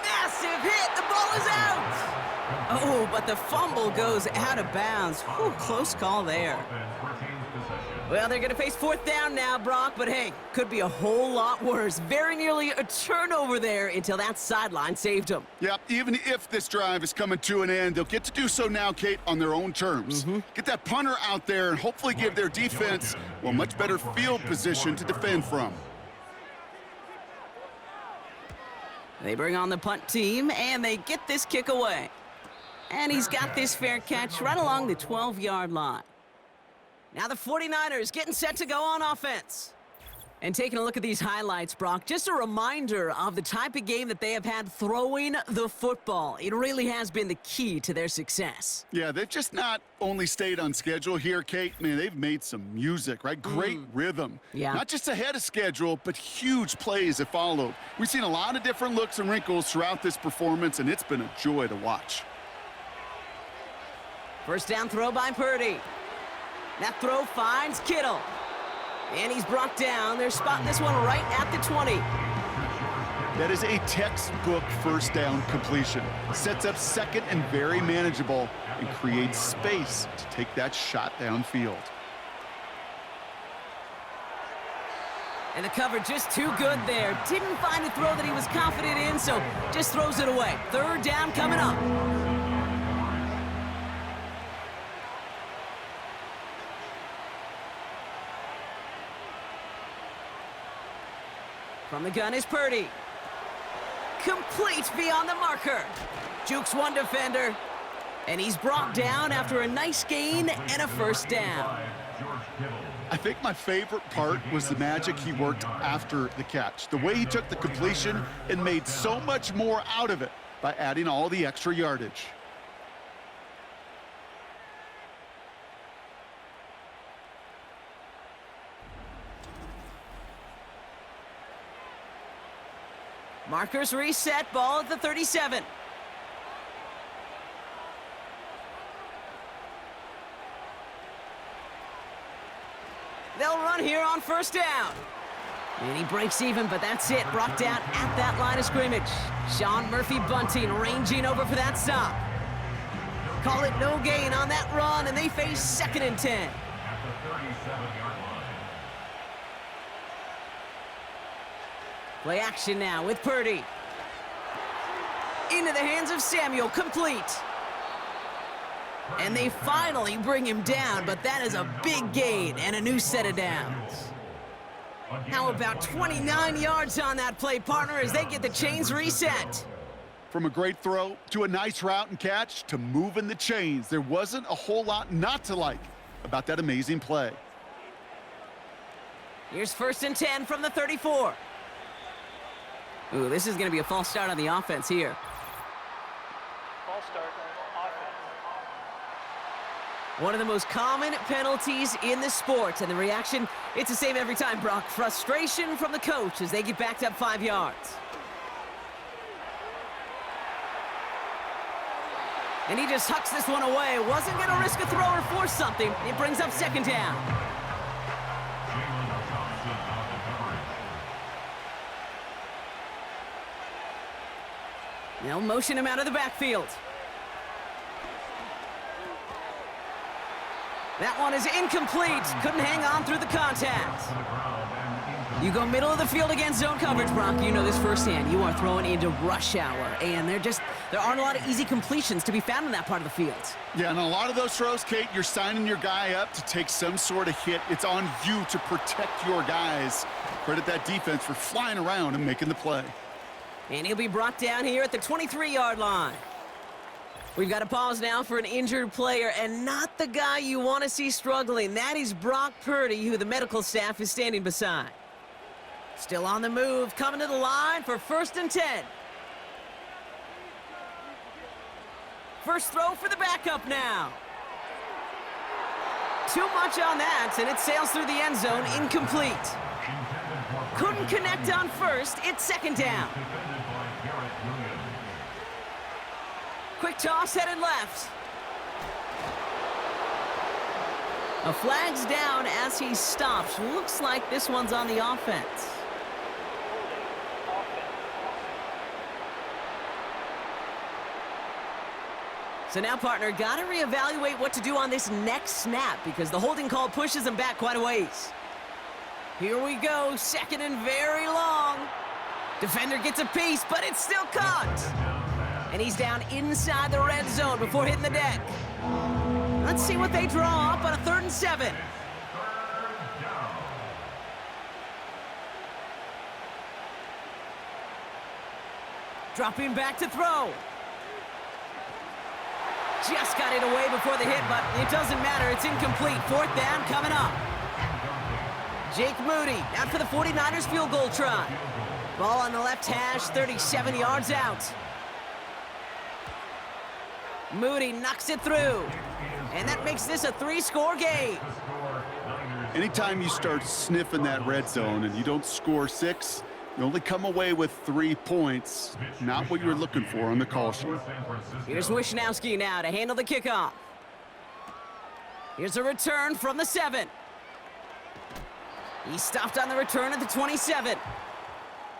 S2: Massive hit. The ball is out. Oh, but the fumble goes out of bounds. Whew, close call there.
S4: Offense retains possession.
S2: Well, they're going to face fourth down now, Brock, but hey, could be a whole lot worse. Very nearly a turnover there until that sideline saved them.
S3: Yep, even if this drive is coming to an end, they'll get to do so now, Kate, on their own terms. Get that punter out there and hopefully give their defense a much better field position to defend from.
S2: They bring on the punt team, and they get this kick away. And he's got this fair catch right along the 12-yard line. Now the 49ers getting set to go on offense. And taking a look at these highlights, Brock, just a reminder of the type of game that they have had throwing the football. It really has been the key to their success.
S3: Yeah, they've just not only stayed on schedule here, Kate. Man, they've made some music, right? Great rhythm.
S2: Yeah.
S3: Not just ahead of schedule, but huge plays that followed. We've seen a lot of different looks and wrinkles throughout this performance, and it's been a joy to watch.
S2: First down throw by Purdy. That throw finds Kittle. And he's brought down. They're spotting this one right at the 20.
S3: That is a textbook first down completion. Sets up second and very manageable and creates space to take that shot downfield.
S2: And the cover just too good there. Didn't find a throw that he was confident in, so just throws it away. Third down coming up. From the gun is Purdy. Complete beyond the marker. Jukes one defender. And he's brought down after a nice gain and a first down.
S3: I think my favorite part was the magic he worked after the catch. The way he took the completion and made so much more out of it by adding all the extra yardage.
S2: Markers reset, ball at the 37. They'll run here on first down. And he breaks even, but that's it. Brought down at that line of scrimmage. Sean Murphy-Bunting ranging over for that stop. Call it no gain on that run, and they face 2nd and 10.
S4: At the 37-yard line.
S2: Play action now with Purdy. Into the hands of Samuel, complete. And they finally bring him down, but that is a big gain and a new set of downs. How about 29 yards on that play, partner, as they get the chains reset?
S3: From a great throw to a nice route and catch to moving the chains, there wasn't a whole lot not to like about that amazing play.
S2: Here's 1st and 10 from the 34. Ooh, this is going to be a false start on the offense here.
S6: False start, offense.
S2: One of the most common penalties in the sport, and the reaction, it's the same every time, Brock. Frustration from the coach as they get backed up 5 yards. And he just hucks this one away. Wasn't going to risk a throw or force something. It brings up 2nd down. They'll motion him out of the backfield. That one is incomplete. Couldn't hang on through the contact. You go middle of the field against zone coverage, Brock. You know this firsthand. You are throwing into rush hour, and there aren't a lot of easy completions to be found in that part of the field.
S3: Yeah, and a lot of those throws, Kate, you're signing your guy up to take some sort of hit. It's on you to protect your guys. Credit that defense for flying around and making the play.
S2: And he'll be brought down here at the 23-yard line. We've got to pause now for an injured player, and not the guy you want to see struggling. That is Brock Purdy, who the medical staff is standing beside. Still on the move, coming to the line for 1st and 10. First throw for the backup now. Too much on that, and it sails through the end zone, incomplete. Couldn't connect on first, it's 2nd down. Quick toss headed left. A flag's down as he stops. Looks like this one's on the offense. So now, partner, got to reevaluate what to do on this next snap because the holding call pushes him back quite a ways. Here we go, second and very long. Defender gets a piece, but it's still caught. And he's down inside the red zone before hitting the deck. Let's see what they draw up on a 3rd and 7. Dropping back to throw. Just got it away before the hit, but it doesn't matter. It's incomplete. 4th down coming up. Jake Moody out for the 49ers field goal try. Ball on the left hash, 37 yards out. Moody knocks it through. And that makes this a 3-score game.
S3: Anytime you start sniffing that red zone and you don't score 6, you only come away with 3 points. Not what you're looking for on the call sheet.
S2: Here's Wishnowski now to handle the kickoff. Here's a return from the 7. He stopped on the return at the 27.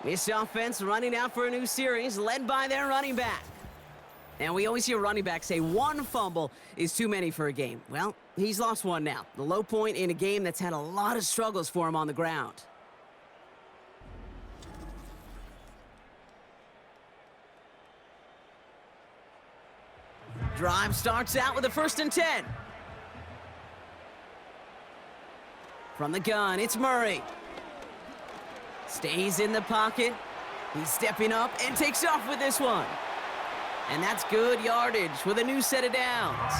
S2: This offense running out for a new series, led by their running back. And we always hear running backs say one fumble is too many for a game. Well, he's lost one now. The low point in a game that's had a lot of struggles for him on the ground. Drive starts out with a 1st and 10. From the gun, it's Murray. Stays in the pocket. He's stepping up and takes off with this one. And that's good yardage with a new set of downs.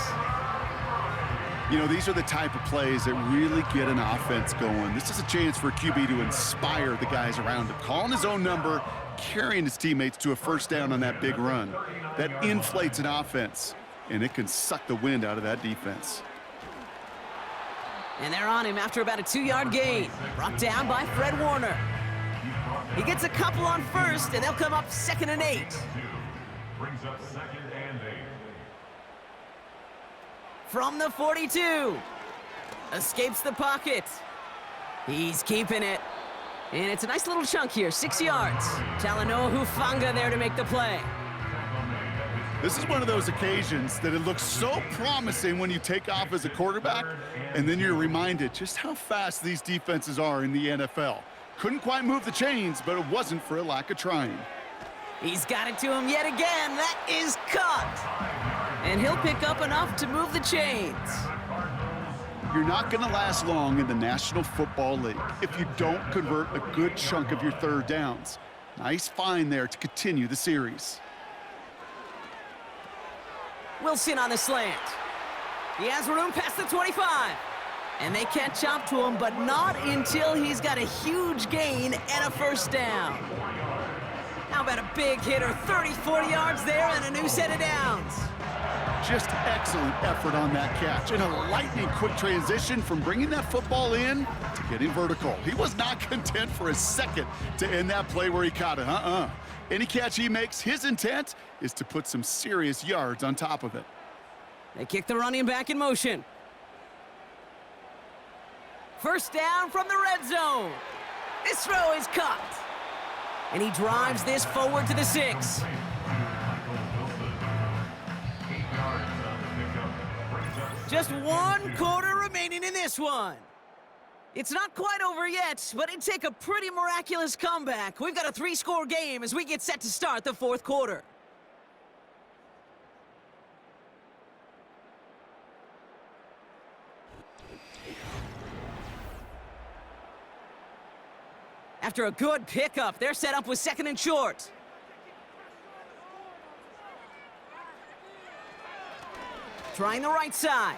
S3: You know, these are the type of plays that really get an offense going. This is a chance for a QB to inspire the guys around him. Calling his own number, carrying his teammates to a 1st down on that big run. That inflates an offense, and it can suck the wind out of that defense.
S2: And they're on him after about a 2-yard gain. Brought down by Fred Warner. He gets a couple on 1st, and they'll come up 2nd and 8.
S4: Brings up 2nd and 8.
S2: From the 42. Escapes the pocket. He's keeping it. And it's a nice little chunk here, 6 yards. Talanoa Hufanga there to make the play.
S3: This is one of those occasions that it looks so promising when you take off as a quarterback, and then you're reminded just how fast these defenses are in the NFL. Couldn't quite move the chains, but it wasn't for a lack of trying.
S2: He's got it to him yet again. That is caught. And he'll pick up enough to move the chains.
S3: You're not going to last long in the National Football League if you don't convert a good chunk of your 3rd downs. Nice find there to continue the series.
S2: Wilson on the slant. He has room past the 25. And they catch up to him, but not until he's got a huge gain and a 1st down. How about a big hitter, 30, 40 yards there and a new set of downs.
S3: Just excellent effort on that catch. And a lightning quick transition from bringing that football in to getting vertical. He was not content for a second to end that play where he caught it. Any catch he makes, his intent is to put some serious yards on top of it.
S2: They kick the running back in motion. 1st down from the red zone. This throw is caught. And he drives this forward to the 6. Just 1 quarter remaining in this one. It's not quite over yet, but it'd take a pretty miraculous comeback. We've got a 3-score game as we get set to start the 4th quarter. After a good pickup, they're set up with 2nd and short. Trying the right side.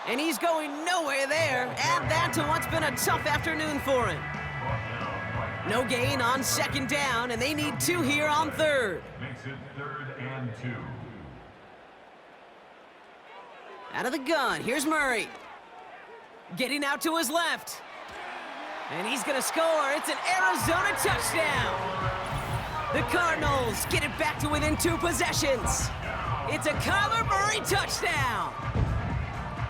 S2: And he's going nowhere there. Add that to what's been a tough afternoon for him. No gain on 2nd down, and they need 2 here on 3rd.
S4: Makes it 3rd and 2.
S2: Out of the gun, here's Murray. Getting out to his left. And he's gonna score. It's an Arizona touchdown. The Cardinals get it back to within 2 possessions. It's a Kyler Murray touchdown.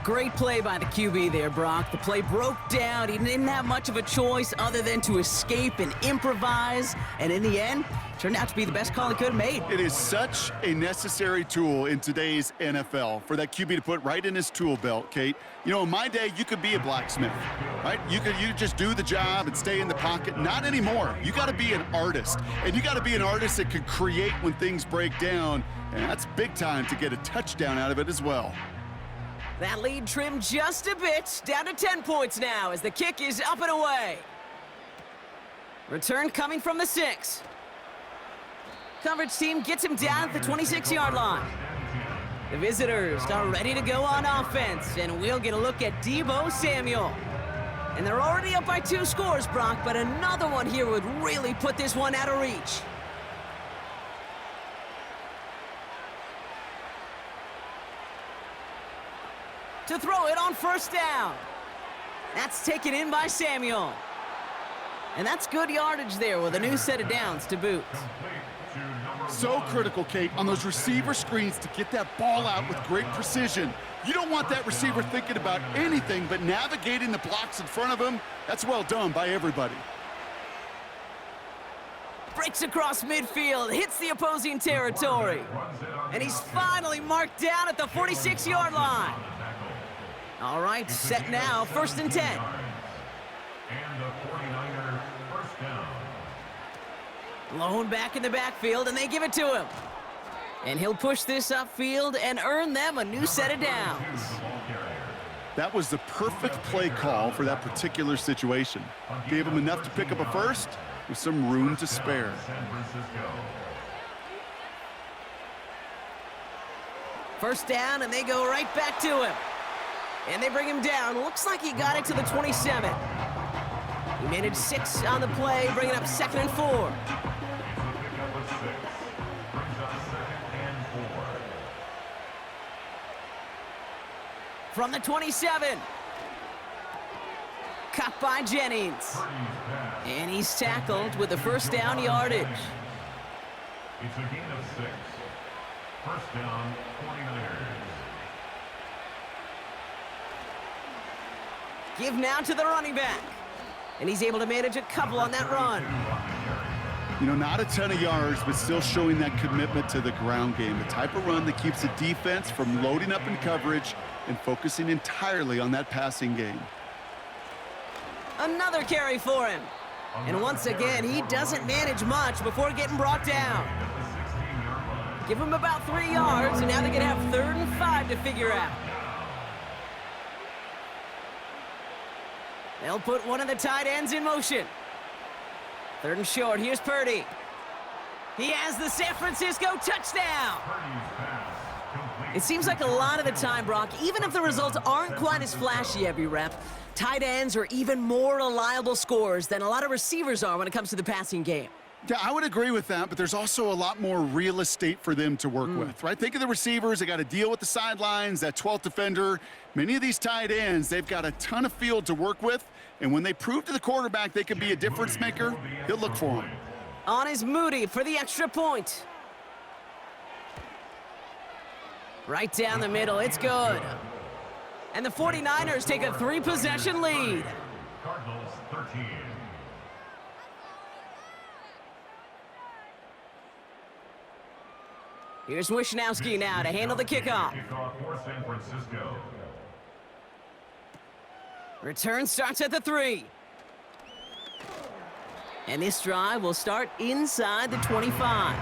S2: Great play by the QB there, Brock. The play broke down. He didn't have much of a choice other than to escape and improvise. And in the end, turned out to be the best call he could have made.
S3: It is such a necessary tool in today's NFL for that QB to put right in his tool belt, Kate. You know, in my day, you could be a blacksmith, right? You could just do the job and stay in the pocket. Not anymore. You got to be an artist. And you got to be an artist that can create when things break down. And that's big time to get a touchdown out of it as well.
S2: That lead trimmed just a bit, down to 10 points now as the kick is up and away. Return coming from the 6. Coverage team gets him down at the 26-yard line. The visitors are ready to go on offense, and we'll get a look at Deebo Samuel. And they're already up by 2 scores, Brock, but another one here would really put this one out of reach. To throw it on first down. That's taken in by Samuel. And that's good yardage there with a new set of downs to boot.
S3: So critical, Kate, on those receiver screens to get that ball out with great precision. You don't want that receiver thinking about anything but navigating the blocks in front of him. That's well done by everybody.
S2: Breaks across midfield, hits the opposing territory. And he's finally marked down at the 46-yard line. All right, set now, 1st and 10.
S4: And the 49er first down.
S2: Blown back in the backfield, and they give it to him. And he'll push this upfield and earn them a new set of downs.
S3: That was the perfect play call for that particular situation. Gave him enough to pick up a first with some room to spare.
S4: San Francisco.
S2: First down, and they go right back to him. And they bring him down. Looks like he got it to the 27. He managed 6 on the play, bringing up 2nd and 4.
S4: Pickup of 6. Brings up 2nd and 4.
S2: From the 27. Caught by Jennings.
S4: Purdy's pass.
S2: And he's tackled with the first down yardage.
S4: It's a gain of 6. First down, 49ers.
S2: Give now to the running back. And he's able to manage a couple on that run.
S3: You know, not a ton of yards, but still showing that commitment to the ground game. The type of run that keeps the defense from loading up in coverage and focusing entirely on that passing game.
S2: Another carry for him. And once again, he doesn't manage much before getting brought down. Give him about 3 yards, and now they're going to have 3rd and 5 to figure out. They'll put one of the tight ends in motion. 3rd and short. Here's Purdy. He has the San Francisco touchdown. It seems like a lot of the time, Brock, even if the results aren't quite as flashy every rep, tight ends are even more reliable scorers than a lot of receivers are when it comes to the passing game.
S3: Yeah, I would agree with that, but there's also a lot more real estate for them to work with, right? Think of the receivers. They got to deal with the sidelines, that 12th defender. Many of these tight ends, they've got a ton of field to work with, and when they prove to the quarterback they can be a difference maker, he'll look for them.
S2: On is Moody for the extra point. Right down the middle, it's good. And the 49ers take a 3-possession lead.
S4: Cardinals 13.
S2: Here's Wishnowski now to handle the kickoff.
S4: Kickoff for San Francisco.
S2: Return starts at the 3. And this drive will start inside the 25.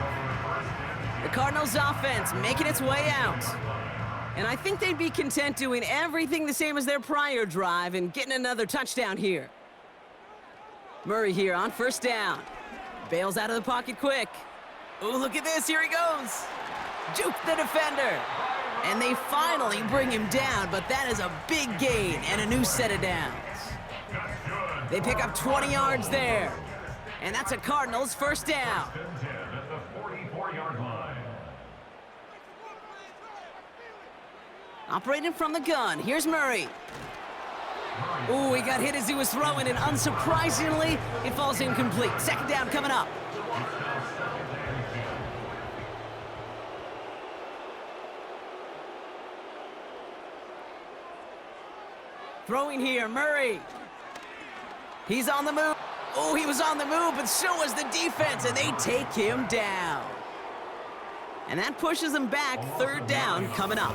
S2: The Cardinals offense making its way out. And I think they'd be content doing everything the same as their prior drive and getting another touchdown here. Murray here on first down. Bails out of the pocket quick. Oh, look at this, here he goes. Juke the defender. And they finally bring him down, but that is a big gain and a new set of downs. They pick up 20 yards there. And that's a Cardinals first down.
S4: 10 at the 44-yard line.
S2: Operating from the gun, here's Murray. Ooh, he got hit as he was throwing, and unsurprisingly, it falls incomplete. Second down coming up. Throwing here, Murray. He's on the move. Oh, he was on the move, but so was the defense, and they take him down. And that pushes them back. Third down coming up.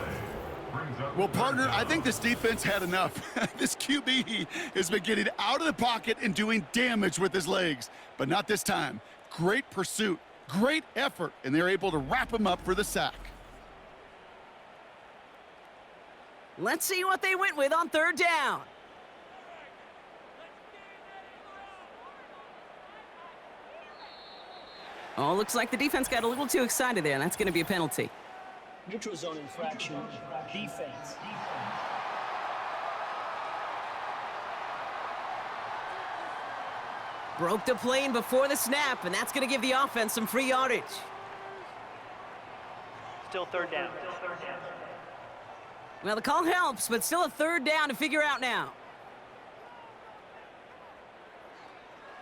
S3: Well, partner, I think this defense had enough. This QB has been getting out of the pocket and doing damage with his legs, but not this time. Great pursuit, great effort, and they're able to wrap him up for the sack.
S2: Let's see what they went with on third down. Oh, looks like the defense got a little too excited there, and that's going to be a penalty.
S6: Neutral zone infraction, defense.
S2: Broke the plane before the snap, and that's going to give the offense some free yardage.
S6: Still third down.
S2: Well, the call helps, but still a third down to figure out now.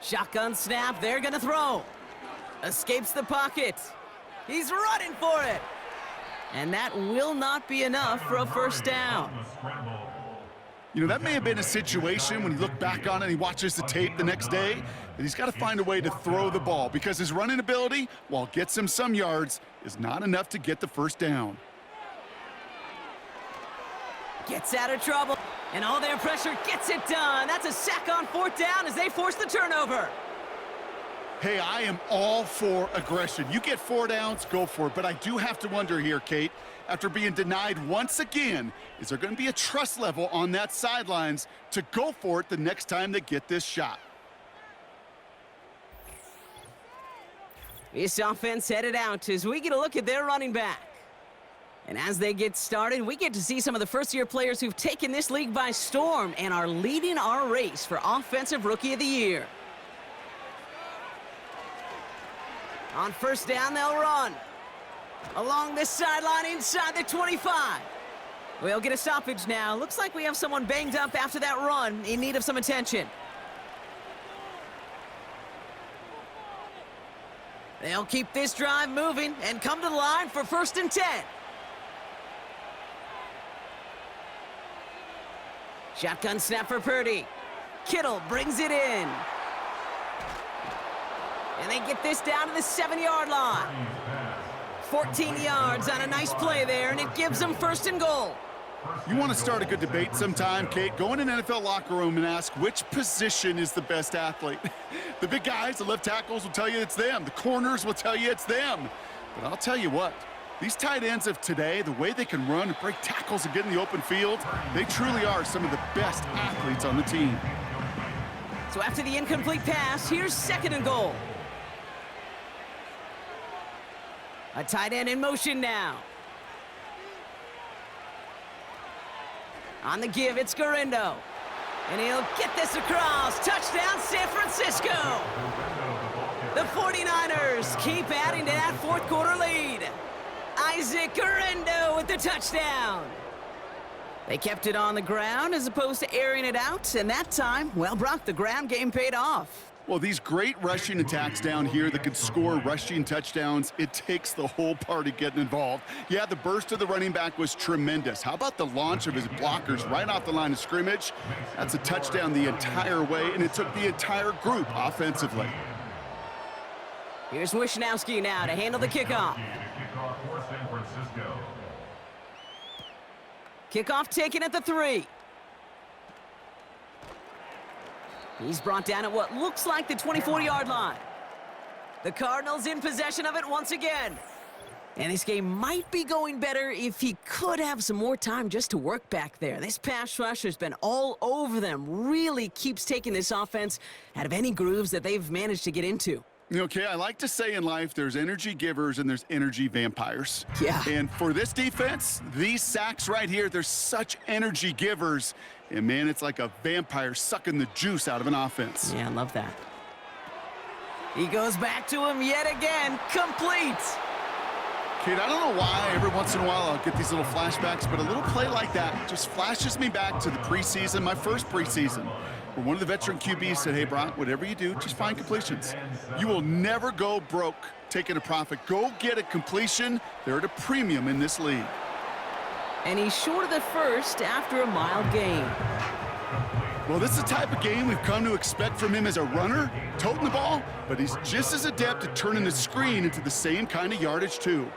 S2: Shotgun snap, they're going to throw. Escapes the pocket. He's running for it. And that will not be enough for a first down.
S3: You know, that may have been a situation when you look back on it and he watches the tape the next day, that he's got to find a way to throw the ball because his running ability, while it gets him some yards, is not enough to get the first down.
S2: Gets out of trouble, and all their pressure gets it done. That's a sack on fourth down as they force the turnover.
S3: Hey, I am all for aggression. You get 4 downs, go for it. But I do have to wonder here, Kate, after being denied once again, is there going to be a trust level on that sidelines to go for it the next time they get this shot?
S2: This offense headed out as we get a look at their running back. And as they get started, we get to see some of the first-year players who've taken this league by storm and are leading our race for Offensive Rookie of the Year. On first down, they'll run. Along this sideline inside the 25. We'll get a stoppage now. Looks like we have someone banged up after that run in need of some attention. They'll keep this drive moving and come to the line for 1st and 10. Shotgun snap for Purdy. Kittle brings it in. And they get this down to the 7-yard line. 14 yards on a nice play there, and it gives them 1st and goal.
S3: You want to start a good debate sometime, Kate? Go in an NFL locker room and ask which position is the best athlete. The big guys, the left tackles will tell you it's them. The corners will tell you it's them. But I'll tell you what, these tight ends of today, the way they can run and break tackles and get in the open field, they truly are some of the best athletes on the team.
S2: So after the incomplete pass, here's 2nd and goal. A tight end in motion now. On the give, it's Garindo. And he'll get this across. Touchdown, San Francisco. The 49ers keep adding to that 4th quarter lead. Isaac Garindo with the touchdown. They kept it on the ground as opposed to airing it out. And that time, well, Brock, the ground game paid off.
S3: Well, these great rushing attacks down here that could score rushing touchdowns, it takes the whole party getting involved. Yeah, the burst of the running back was tremendous. How about the launch of his blockers right off the line of scrimmage? That's a touchdown the entire way, and it took the entire group offensively.
S2: Here's Wishnowski now to handle the kickoff. Kickoff taken at the 3. He's brought down at what looks like the 24-yard line. The Cardinals in possession of it once again. And this game might be going better if he could have some more time just to work back there. This pass rush has been all over them. Really keeps taking this offense out of any grooves that they've managed to get into.
S3: Okay, I like to say in life there's energy givers and there's energy vampires.
S2: Yeah.
S3: And for this defense, these sacks right here, they're such energy givers. And, man, it's like a vampire sucking the juice out of an offense.
S2: Yeah, I love that. He goes back to him yet again. Complete.
S3: Kate, I don't know why every once in a while I'll get these little flashbacks, but a little play like that just flashes me back to the preseason, my first preseason, where one of the veteran QBs said, hey, Brock, whatever you do, just find completions. You will never go broke taking a profit. Go get a completion. They're at a premium in this league.
S2: And he's short of the first after a mild gain.
S3: Well, this is the type of game we've come to expect from him as a runner, toting the ball, but he's just as adept at turning the screen into the same kind of yardage, too.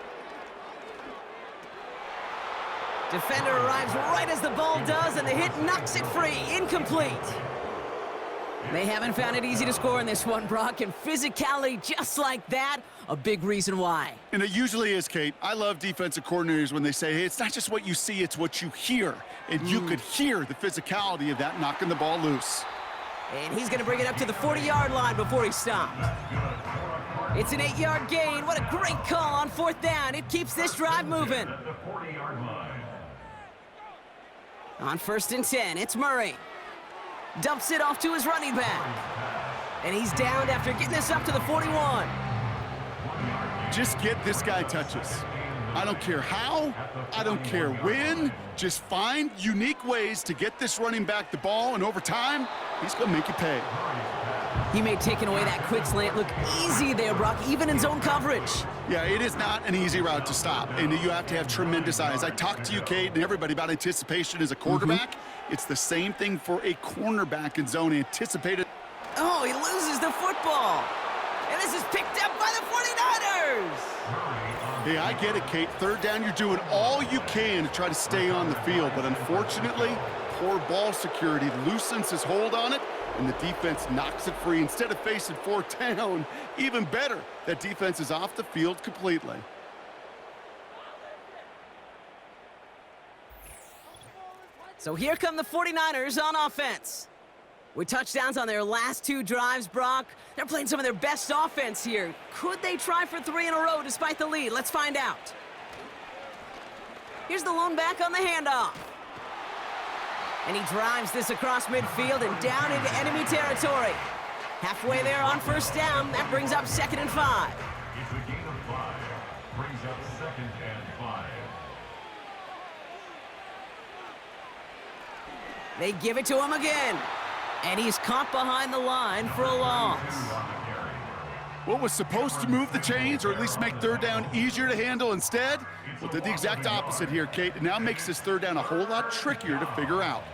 S2: Defender arrives right as the ball does, and the hit knocks it free. Incomplete. They haven't found it easy to score in this one, Brock, and physicality just like that, a big reason why.
S3: And it usually is, Kate. I love defensive coordinators when they say, hey, it's not just what you see, it's what you hear. And you could hear the physicality of that knocking the ball loose.
S2: And he's going to bring it up to the 40-yard line before he stops. It's an 8-yard gain. What a great call on 4th down. It keeps this drive moving. On 1st and 10, it's Murray. Dumps it off to his running back. And he's downed after getting this up to the 41.
S3: Just get this guy touches. I don't care how, I don't care when. Just find unique ways to get this running back the ball, and over time, he's going to make you pay.
S2: He made taking away that quick slant look easy there, Brock, even in zone coverage.
S3: Yeah, it is not an easy route to stop, and you have to have tremendous eyes. I talked to you, Kate, and everybody about anticipation as a quarterback. It's the same thing for a cornerback in zone. Anticipated.
S2: Oh, he loses the football. And this is picked up by the 49ers.
S3: Hey, I get it, Kate. 3rd down, you're doing all you can to try to stay on the field, but unfortunately, poor ball security loosens his hold on it, and the defense knocks it free. Instead of facing 4th down, even better, that defense is off the field completely.
S2: So here come the 49ers on offense. With touchdowns on their last 2 drives, Brock, they're playing some of their best offense here. Could they try for 3 in a row despite the lead? Let's find out. Here's the lone back on the handoff. And he drives this across midfield and down into enemy territory. Halfway there on 1st down, that brings up 2nd and 5.
S4: It's a gain of 5. Brings up 2nd and 5.
S2: They give it to him again. And he's caught behind the line for a loss.
S3: What was supposed to move the chains, or at least make 3rd down easier to handle instead, well, did the exact opposite here, Kate. It now makes this 3rd down a whole lot trickier to figure out.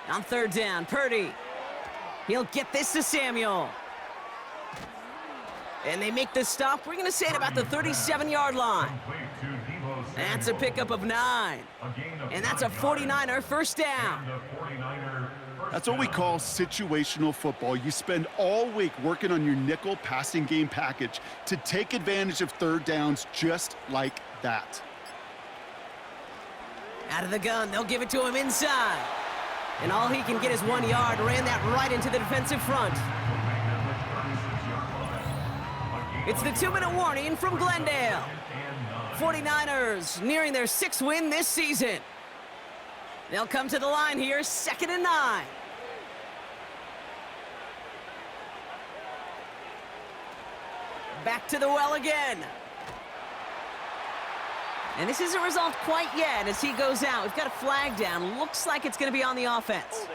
S2: On 3rd down, Purdy. He'll get this to Samuel. And they make this stop. We're going to say it about the 37-yard line. That's a pickup of 9. And that's a 49er 1st down.
S3: That's what we call situational football. You spend all week working on your nickel passing game package to take advantage of 3rd downs just like that.
S2: Out of the gun, they'll give it to him inside. And all he can get is 1 yard. Ran that right into the defensive front. It's the 2-minute warning from Glendale. 49ers nearing their 6th win this season. They'll come to the line here, 2nd and 9. Back to the well again. And this isn't resolved quite yet as he goes out. We've got a flag down. Looks like it's going to be on the offense.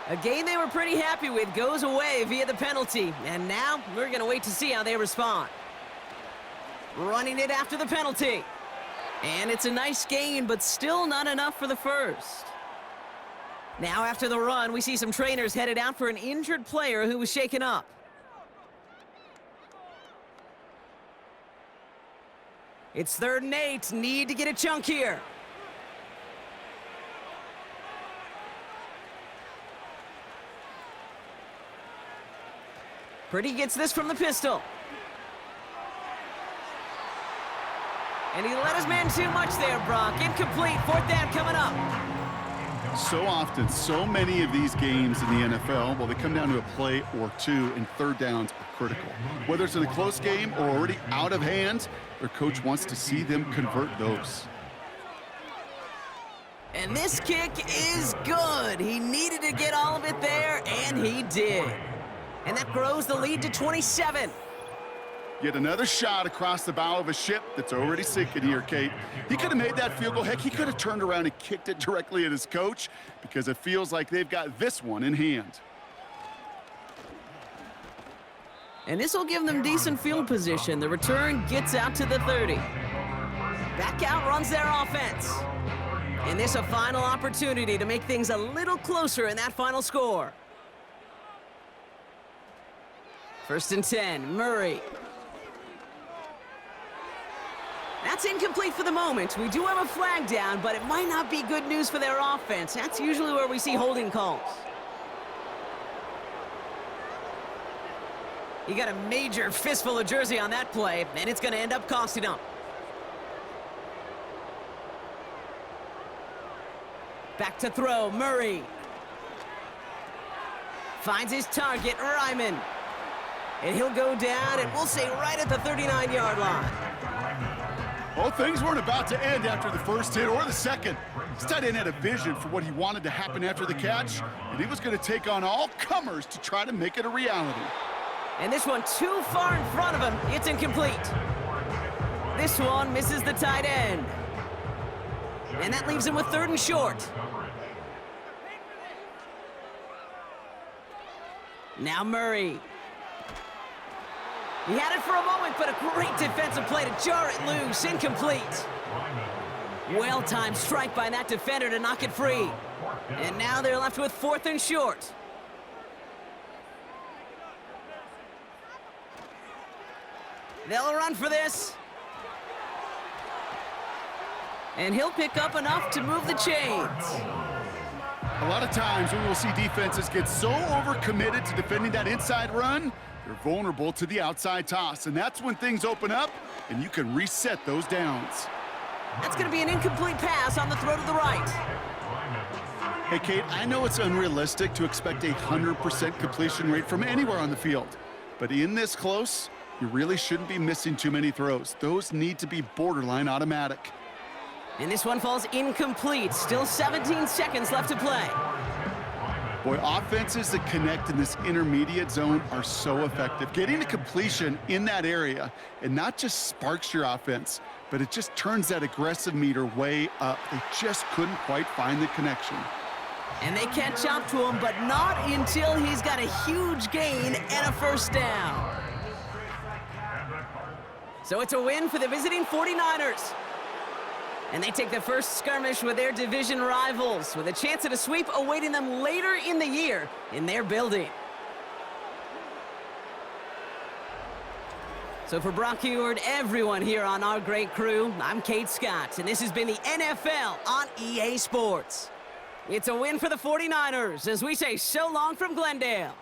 S2: A game they were pretty happy with goes away via the penalty. And now we're going to wait to see how they respond. Running it after the penalty. And it's a nice gain, but still not enough for the first. Now after the run, we see some trainers headed out for an injured player who was shaken up. It's 3rd and 8. Need to get a chunk here. Purdy gets this from the pistol. And he let his man too much there, Brock. Incomplete. 4th down coming up.
S3: So often, so many of these games in the NFL, well, they come down to a play or 2, and 3rd downs are critical. Whether it's in a close game or already out of hand, their coach wants to see them convert those.
S2: And this kick is good. He needed to get all of it there, and he did. And that grows the lead to 27.
S3: Yet another shot across the bow of a ship that's already sinking here, Kate. He could have made that field goal. Heck, he could have turned around and kicked it directly at his coach because it feels like they've got this one in hand.
S2: And this will give them decent field position. The return gets out to the 30. Back out runs their offense. And this a final opportunity to make things a little closer in that final score. 1st and 10, Murray. That's incomplete for the moment. We do have a flag down, but it might not be good news for their offense. That's usually where we see holding calls. He got a major fistful of jersey on that play, and it's going to end up costing him. Back to throw, Murray. Finds his target, Ryman. And he'll go down, and we'll say right at the 39-yard line.
S3: Well, things weren't about to end after the first hit or the second. This tight end had a vision for what he wanted to happen after the catch, and he was going to take on all comers to try to make it a reality.
S2: And this one too far in front of him. It's incomplete. This one misses the tight end. And that leaves him with 3rd and short. Now Murray. He had it for a moment, but a great defensive play to jar it loose. Incomplete. Well-timed strike by that defender to knock it free. And now they're left with 4th and short. They'll run for this. And he'll pick up enough to move the chains.
S3: A lot of times we will see defenses get so overcommitted to defending that inside run, they're vulnerable to the outside toss. And that's when things open up and you can reset those downs.
S2: That's going to be an incomplete pass on the throw to the right.
S3: Hey, Kate, I know it's unrealistic to expect a 100% completion rate from anywhere on the field. But in this close, you really shouldn't be missing too many throws. Those need to be borderline automatic.
S2: And this one falls incomplete. Still 17 seconds left to play.
S3: Boy, offenses that connect in this intermediate zone are so effective. Getting a completion in that area, and not just sparks your offense, but it just turns that aggressive meter way up. They just couldn't quite find the connection.
S2: And they catch up to him, but not until he's got a huge gain and a 1st down. So it's a win for the visiting 49ers. And they take the first skirmish with their division rivals, with a chance at a sweep awaiting them later in the year in their building. So for Brock Heward, everyone here on our great crew, I'm Kate Scott, and this has been the NFL on EA Sports. It's a win for the 49ers as we say so long from Glendale.